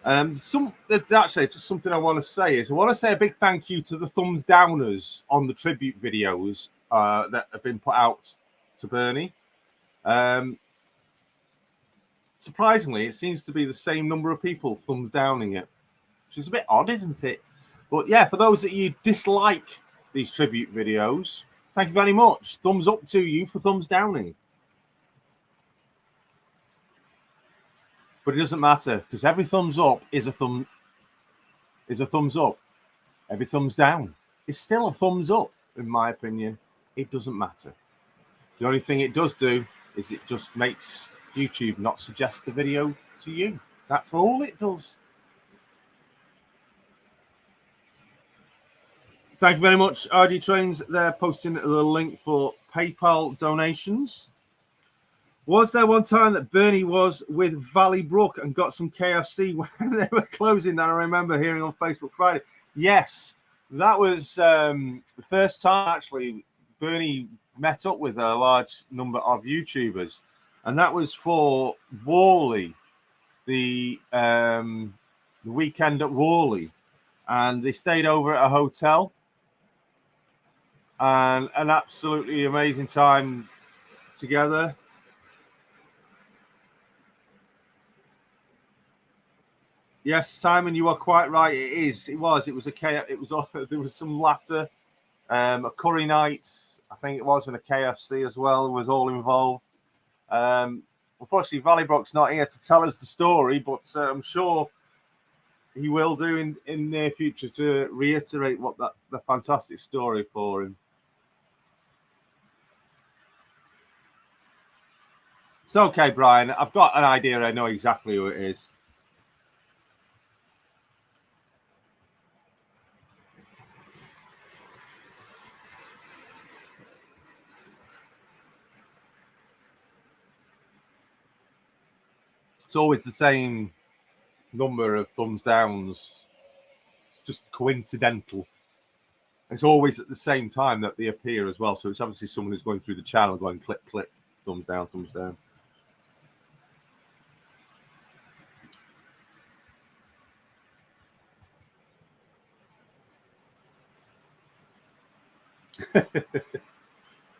There's actually just something I want to say is I want to say a big thank you to the thumbs downers on the tribute videos that have been put out to Bernie. Surprisingly, it seems to be the same number of people thumbs downing it, which is a bit odd, isn't it? But yeah, for those that you dislike these tribute videos, thank you very much. Thumbs up to you for thumbs downing. But it doesn't matter because every thumbs up is a thumbs up. Every thumbs down is still a thumbs up, in my opinion. It doesn't matter. The only thing it does do is it just makes YouTube not suggest the video to you. That's all it does. Thank you very much, RD Trains. They're posting the link for PayPal donations. Was there one time that Bernie was with Valley Brook and got some KFC when they were closing? That I remember hearing on Facebook Friday. Yes, that was the first time actually Bernie met up with a large number of YouTubers, and that was for Worley, the weekend at Worley, and they stayed over at a hotel, and an absolutely amazing time together. Yes, Simon, you are quite right. It is. It was. It was a It was. There was some laughter. A curry night, I think it was, and a KFC as well was all involved. Unfortunately, Valley Brook's not here to tell us the story, but I'm sure he will do in near future to reiterate what the fantastic story for him. It's okay, Brian. I've got an idea. I know exactly who it is. It's always the same number of thumbs downs. It's just coincidental. It's always at the same time that they appear as well. So it's obviously someone who's going through the channel going click, click, thumbs down, thumbs down.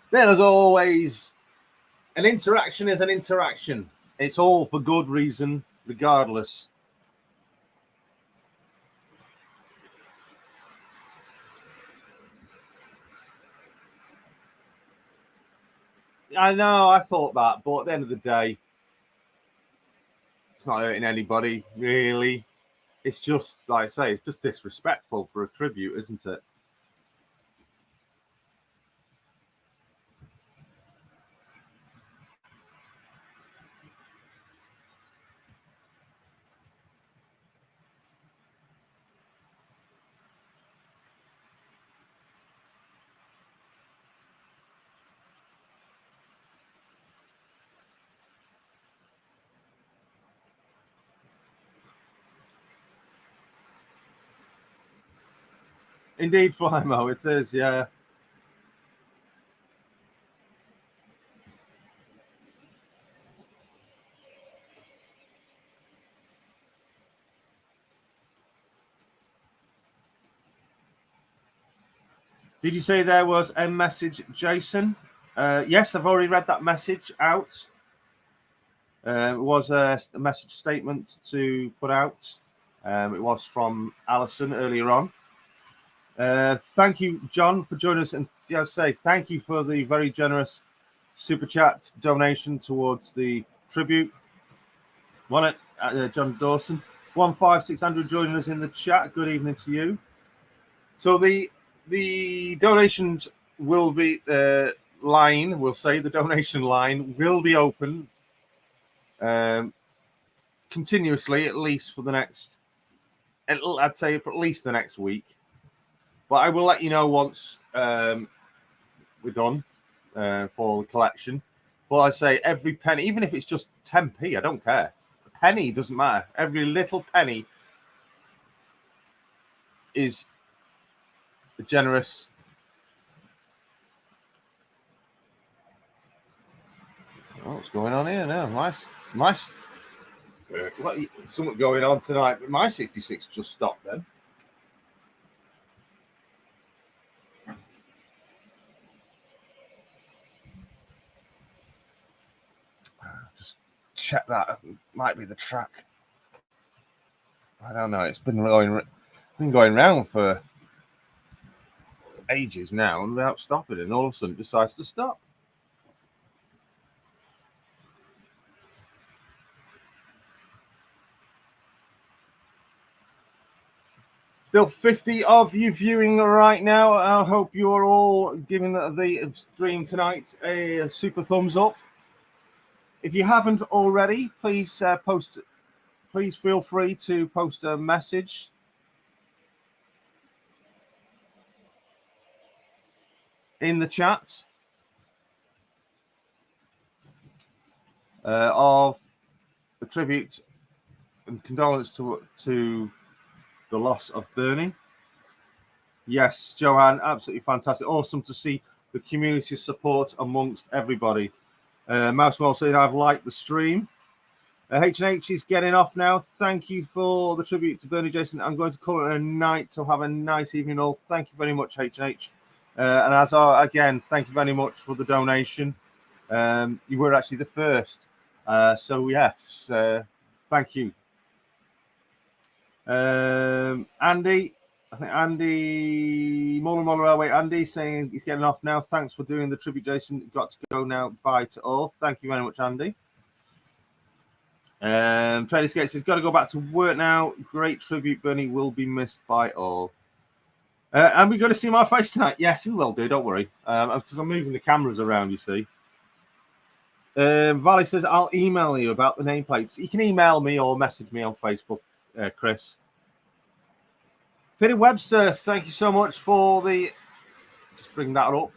There's always an interaction is an interaction. It's all for good reason, regardless. I know, I thought that, but at the end of the day, it's not hurting anybody, really. It's just, like I say, it's just disrespectful for a tribute, isn't it? Indeed, Flymo, it is, yeah. Did you say there was a message, Jason? Yes, I've already read that message out. It was a message statement to put out. It was from Alison earlier on. Thank you, John, for joining us. And just say thank you for the very generous super chat donation towards the tribute. John Dawson, 15600 joining us in the chat. Good evening to you. So the donations will be the donation line will be open continuously, at least for the next, I'd say for at least the next week. But I will let you know once we're done for the collection. But I say every penny, even if it's just 10p, I don't care. A penny doesn't matter. Every little penny is generous. What's going on here now? Nice. What, something going on tonight, but my 66 just stopped then. Just check that. It might be the track. I don't know. It's been going round for ages now and without stopping, and all of a sudden it decides to stop. Still 50 of you viewing right now. I hope you are all giving the stream tonight a super thumbs up. If you haven't already, please please feel free to post a message in the chat of a tribute and condolence to the loss of Bernie. Yes, Joanne, absolutely fantastic. Awesome to see the community support amongst everybody. Mouse Mole saying, I've liked the stream. H&H is getting off now. Thank you for the tribute to Bernie Jason. I'm going to call it a night, so have a nice evening all. Thank you very much, H&H. And again, thank you very much for the donation. You were actually the first. So, yes, thank you. Andy, I think Andy, Muller Railway, Andy saying he's getting off now. Thanks for doing the tribute, Jason. Got to go now. Bye to all. Thank you very much, Andy. Trader Skate says, got to go back to work now. Great tribute, Bernie will be missed by all. And we're going to see my face tonight. Yes, we will do. Don't worry. Because I'm moving the cameras around, you see. Valley says, I'll email you about the nameplates. You can email me or message me on Facebook, Chris. Peter Webster, thank you so much for the, just bring that up,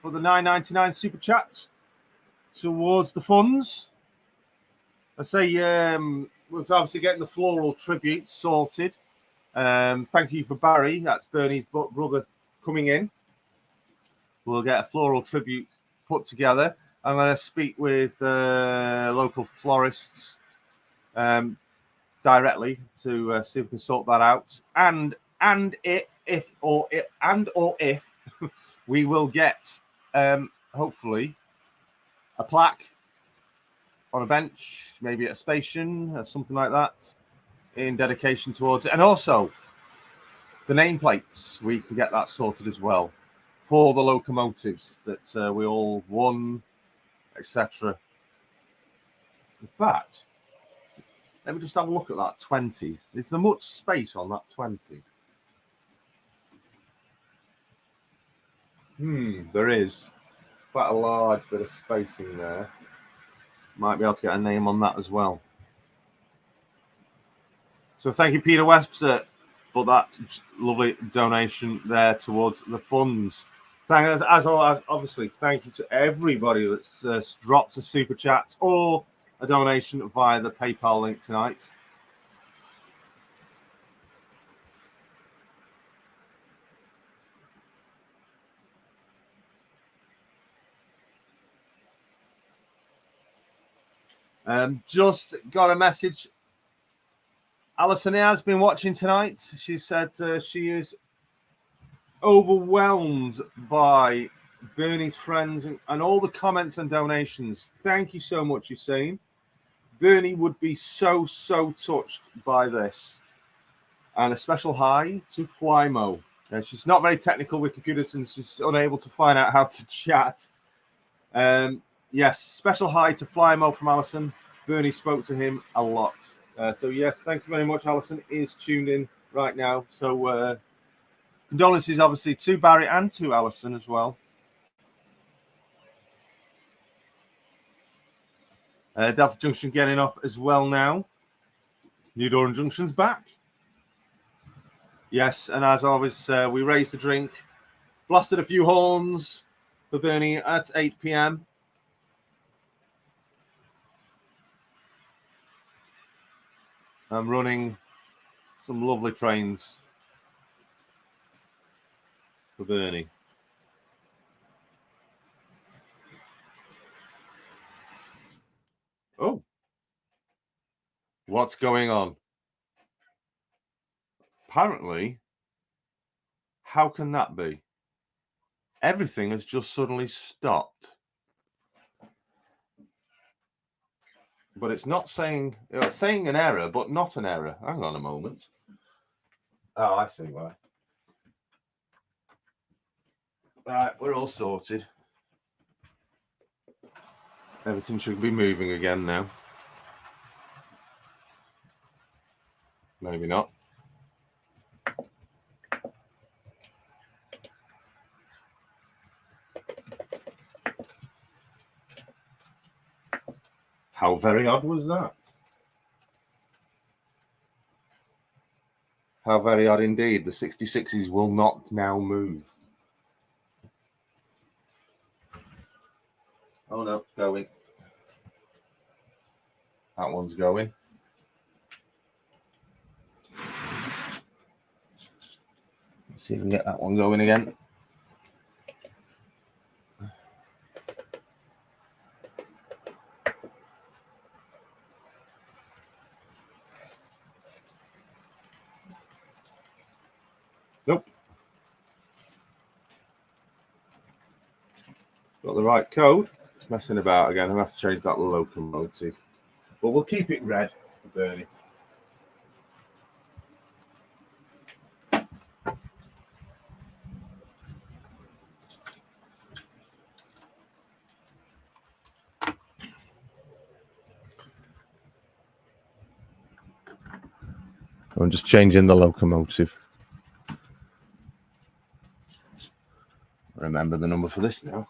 for the $9.99 super chats towards the funds. I say, we're obviously getting the floral tribute sorted. Thank you for Barry, that's Bernie's brother, coming in. We'll get a floral tribute put together. I'm going to speak with local florists directly to see if we can sort that out, and if we will get hopefully a plaque on a bench, maybe at a station or something like that, in dedication towards it, and also the nameplates. We can get that sorted as well for the locomotives that we all won, etc. In fact, let me just have a look at that 20. Is there much space on that 20? There is. Quite a large bit of spacing there. Might be able to get a name on that as well. So thank you, Peter Webster, for that lovely donation there towards the funds. As always, obviously, thank you to everybody that's dropped a super chat or a donation via the PayPal link tonight. Just got a message. Alison has been watching tonight. She said she is overwhelmed by Bernie's friends and all the comments and donations. Thank you so much, you're saying. Bernie would be so touched by this. And a special hi to Flymo. She's not very technical with computers and she's unable to find out how to chat. Yes, special hi to Flymo from Alison. Bernie spoke to him a lot. So, yes, thank you very much. Alison is tuned in right now. So, condolences, obviously, to Barry and to Alison as well. Delta Junction getting off as well now. New Durham Junction's back. Yes, and as always, we raised the drink, blasted a few horns for Bernie at 8 p.m. I'm running some lovely trains for Bernie. Oh. What's going on? Apparently, how can that be? Everything has just suddenly stopped. But it's not saying, it's saying an error, but not an error. Hang on a moment. Oh, I see why. Right, we're all sorted. Everything should be moving again now. Maybe not. How very odd was that? How very odd indeed. The 66s will not now move. Oh no, going. That one's going. Let's see if we can get that one going again. Nope. Got the right code. It's messing about again. I'll have to change that locomotive. But we'll keep it red for Bernie. I'm just changing the locomotive. Remember the number for this now.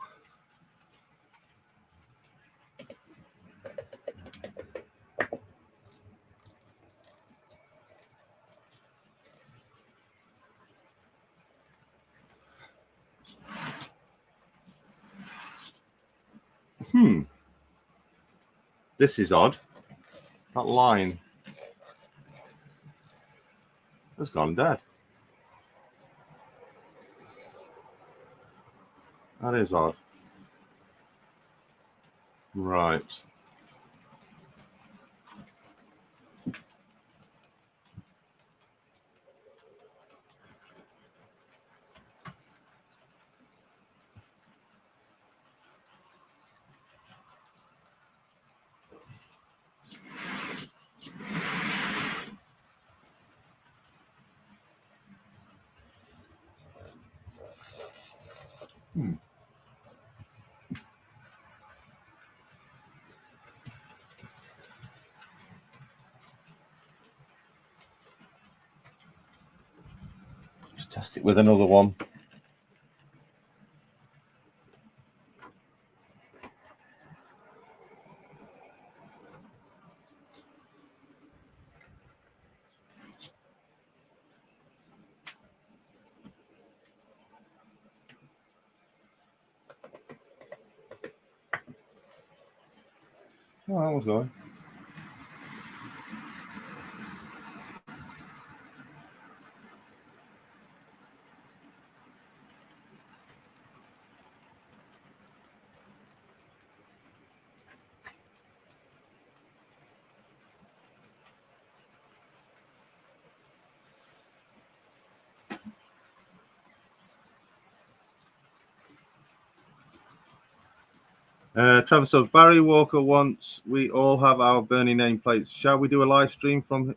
This is odd. That line has gone dead. That is odd. Right. Just test it with another one. Oh, that was going. Travis says, Barry Walker wants, we all have our Bernie nameplates. Shall we do a live stream from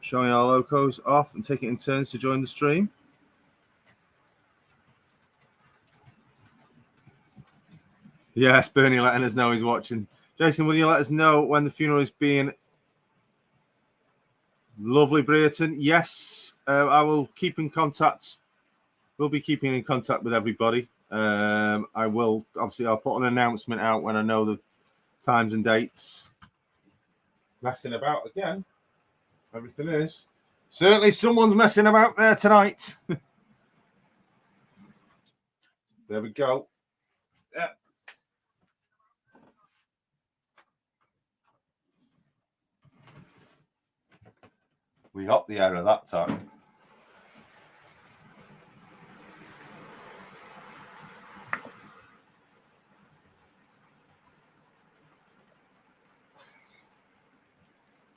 showing our locos off and take it in turns to join the stream? Yes, Bernie letting us know he's watching. Jason, will you let us know when the funeral is being? Lovely, Brereton. Yes, I will keep in contact. We'll be keeping in contact with everybody. I will, obviously, I'll put an announcement out when I know the times and dates. Messing about again. Everything is. Certainly someone's messing about there tonight. There we go. Yeah. We got the error that time.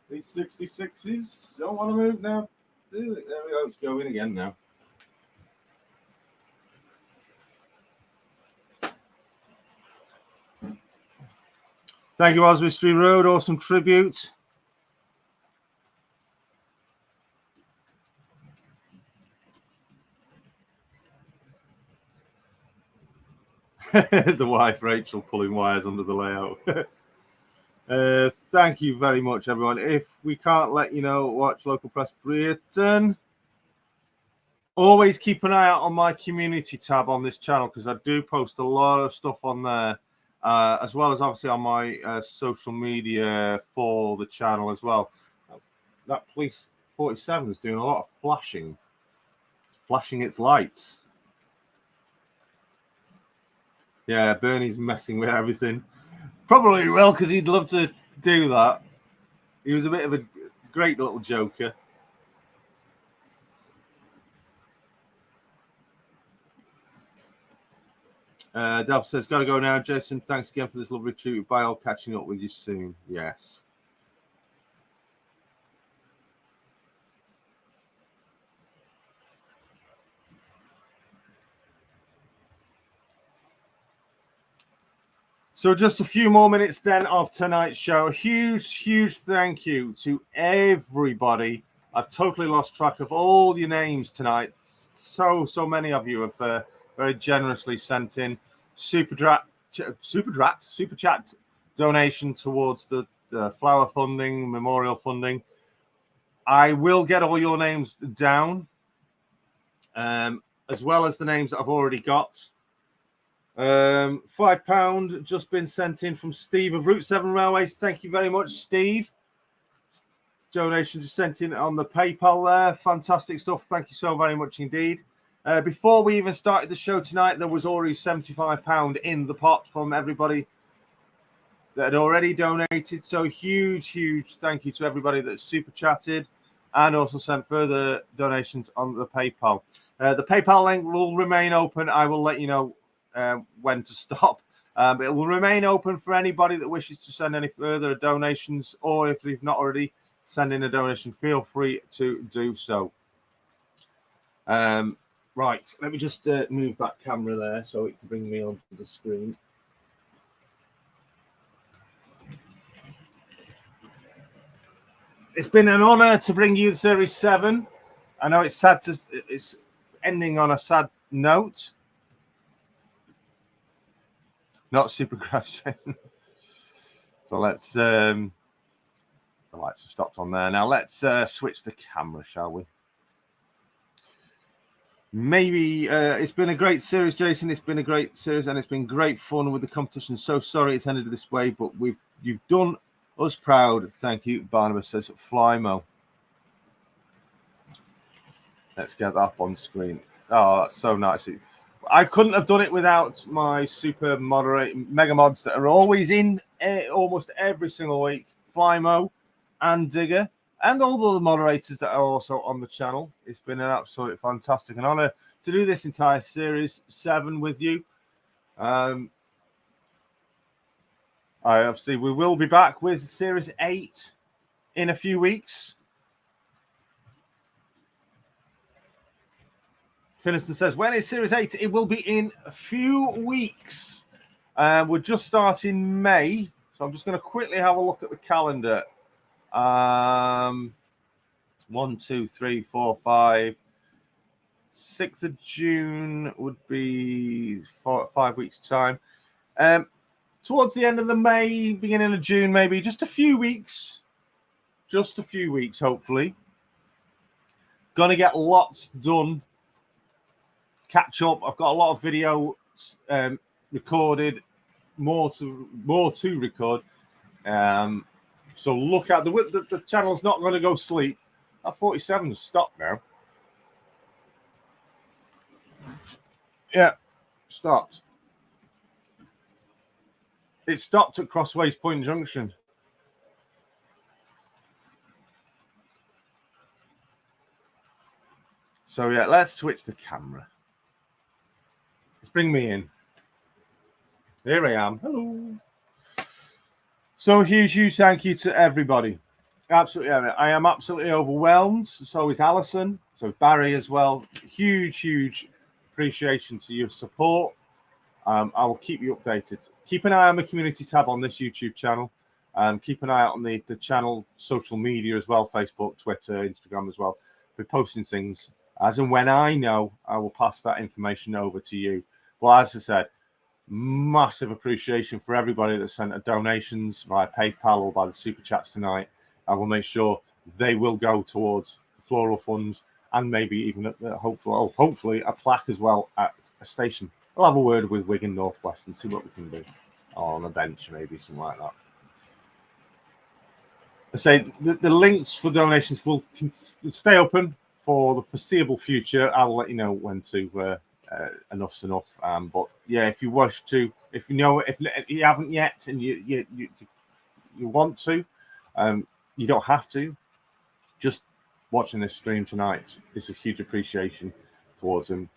These 66s don't want to move now. There we go. It's going again now. Thank you, Oswestry Road. Awesome tribute. The wife, Rachel, pulling wires under the layout. Thank you very much, everyone. If we can't let you know, watch Local Press Britain. Always keep an eye out on my community tab on this channel because I do post a lot of stuff on there, as well as obviously on my social media for the channel as well. That police 47 is doing a lot of flashing its lights. Yeah, Bernie's messing with everything. Probably will, because he'd love to do that. He was a bit of a great little joker. Delph says, got to go now. Jason, thanks again for this lovely tribute. Bye, I'll catching up with you soon. Yes. So just a few more minutes then of tonight's show. A huge thank you to everybody. I've totally lost track of all your names tonight. So many of you have very generously sent in super chat donation towards the flower funding, memorial funding. I will get all your names down, as well as the names that I've already got. £5 just been sent in from Steve of Route 7 Railways. Thank you very much, Steve. Donation just sent in on the PayPal there. Fantastic stuff. Thank you so very much indeed. Before we even started the show tonight, there was already £75 in the pot from everybody that had already donated. So huge thank you to everybody that super chatted and also sent further donations on the PayPal. The PayPal link will remain open. I will let you know when to stop. But it will remain open for anybody that wishes to send any further donations, or if you've not already sent in a donation, feel free to do so. Right, let me just move that camera there so it can bring me onto the screen. It's been an honor to bring you Series 7. I know it's sad it's ending on a sad note. Not super crash. So let's the lights have stopped on there. Now let's switch the camera, shall we? Maybe it's been a great series, Jason. It's been a great series and it's been great fun with the competition. So sorry it's ended this way, but you've done us proud. Thank you, Barnabas says Flymo. Let's get that up on screen. Oh, that's so nice. I couldn't have done it without my super mega mods that are always in almost every single week. Flymo and Digger and all the moderators that are also on the channel. It's been an absolutely fantastic and honor to do this entire series 7 with you. Obviously, we will be back with series 8 in a few weeks. Finiston says, when is series 8? It will be in a few weeks. We're just starting May. So I'm just going to quickly have a look at the calendar. 1, 2, 3, 4, 5. 6th of June would be 5 weeks' time. Towards the end of the May, beginning of June, maybe. Just a few weeks. Just a few weeks, hopefully. Going to get lots done. Catch up. I've got a lot of video recorded, more to record. So look at the channel's not going to go sleep. That 47 has stopped now. Yeah, stopped. It stopped at Crossways Point Junction. So yeah, let's switch the camera. Let's bring me in. Here I am. Hello. So huge thank you to everybody. Absolutely. I am absolutely overwhelmed. So is Alison. So Barry as well. Huge appreciation to your support. I will keep you updated. Keep an eye on the community tab on this YouTube channel. Keep an eye out on the channel social media as well, Facebook, Twitter, Instagram as well. We're posting things as and when I know. I will pass that information over to you. Well, as I said, massive appreciation for everybody that sent donations via PayPal or by the super chats tonight. I will make sure they will go towards floral funds and maybe even hopefully a plaque as well at a station. I'll have a word with Wigan Northwest and see what we can do on a bench, maybe something like that. I say the links for donations will stay open for the foreseeable future. I'll let you know when to enough's enough. But yeah, if you wish to, if you haven't yet and you want to, you don't have to. Just watching this stream tonight is a huge appreciation towards them,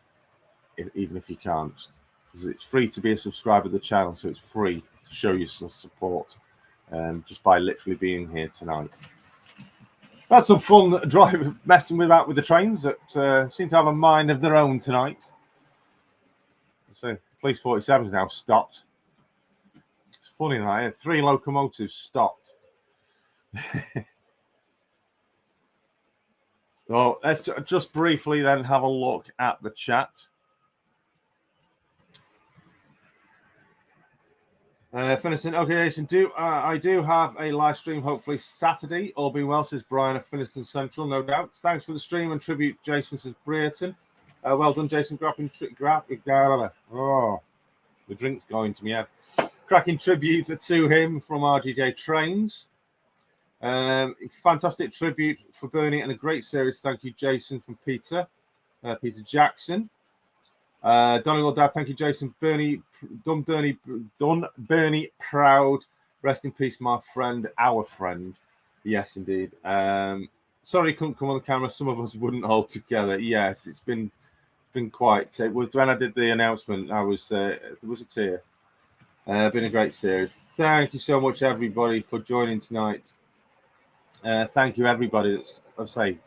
even if you can't. Because it's free to be a subscriber to the channel, so it's free to show you some support just by literally being here tonight. That's some fun messing with the trains that seem to have a mind of their own tonight. So Police 47 is now stopped. It's funny that 3 locomotives stopped. So let's just briefly then have a look at the chat. Finniston, okay, Jason, I do have a live stream hopefully Saturday. All being well, says Brian of Finniston Central, no doubt. Thanks for the stream and tribute, Jason, says Brereton. Well done, Jason. Oh, the drink's going to me head. Cracking tribute to him from RGJ Trains. Fantastic tribute for Bernie and a great series. Thank you, Jason, from Peter Jackson. Donegal Dad, thank you, Jason. Bernie proud. Rest in peace, my friend, our friend. Yes, indeed. Sorry, couldn't come on the camera. Some of us wouldn't hold together. Yes, it's been quite. It was when I did the announcement. I was there was a tear. Been a great series. Thank you so much, everybody, for joining tonight. Thank you, everybody that's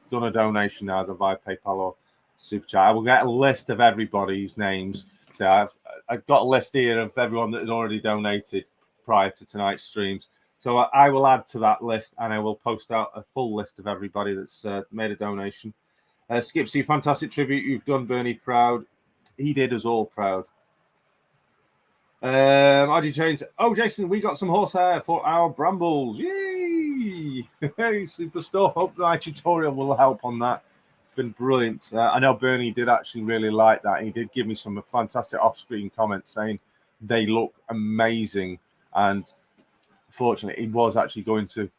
done a donation either via PayPal or Super Chat. I will get a list of everybody's names. So I've got a list here of everyone that had already donated prior to tonight's streams. So I will add to that list and I will post out a full list of everybody that's made a donation. Skipsy, fantastic tribute. You've done Bernie proud. He did us all proud. RG Chains. Oh, Jason, we got some horsehair for our brambles. Yay! Hey, super stuff. Hope my tutorial will help on that. Been brilliant. I know Bernie did actually really like that. He did give me some fantastic off-screen comments saying they look amazing, and fortunately he was actually going to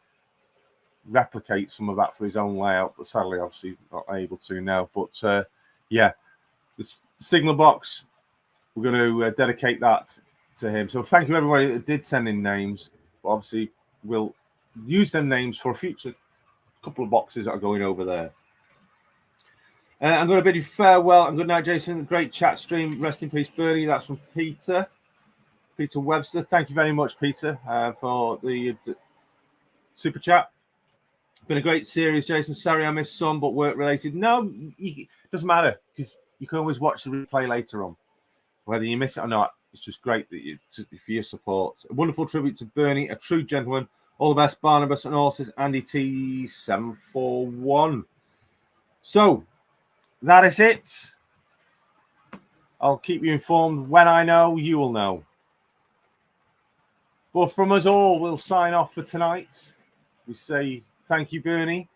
replicate some of that for his own layout, but sadly obviously not able to now. But yeah, the signal box, we're going to dedicate that to him. So thank you everybody that did send in names. But obviously we'll use them names for a future couple of boxes that are going over there. I'm going to bid you farewell and good night, Jason. Great chat stream. Rest in peace, Bernie. That's from Peter Webster. Thank you very much, Peter, for the super chat. Been a great series, Jason. Sorry I missed some, but work related. No, it doesn't matter because you can always watch the replay later on. Whether you miss it or not, it's just great that for your support. A wonderful tribute to Bernie, a true gentleman. All the best, Barnabas and horses. Andy T741. So that is it. I'll keep you informed. When I know, you will know. But from us all, we'll sign off for tonight. We say thank you, Bernie.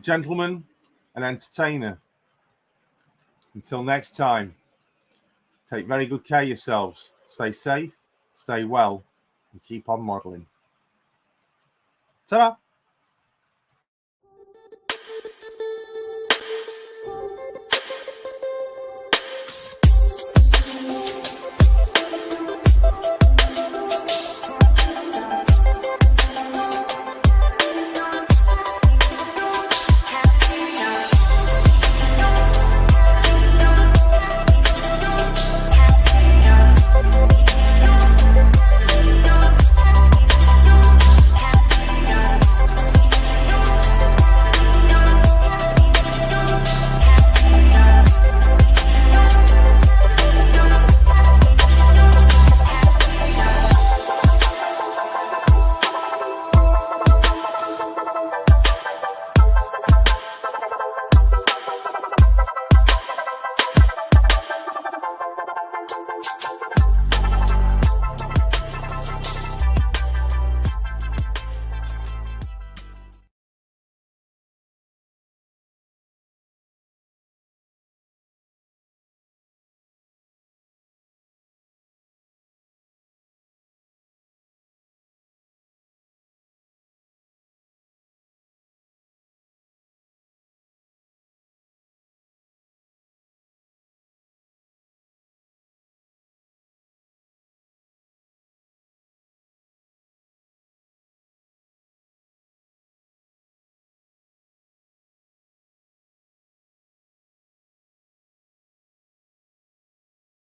Gentleman and entertainer. Until next time, take very good care of yourselves. Stay safe, stay well, and keep on modelling. Ta-da!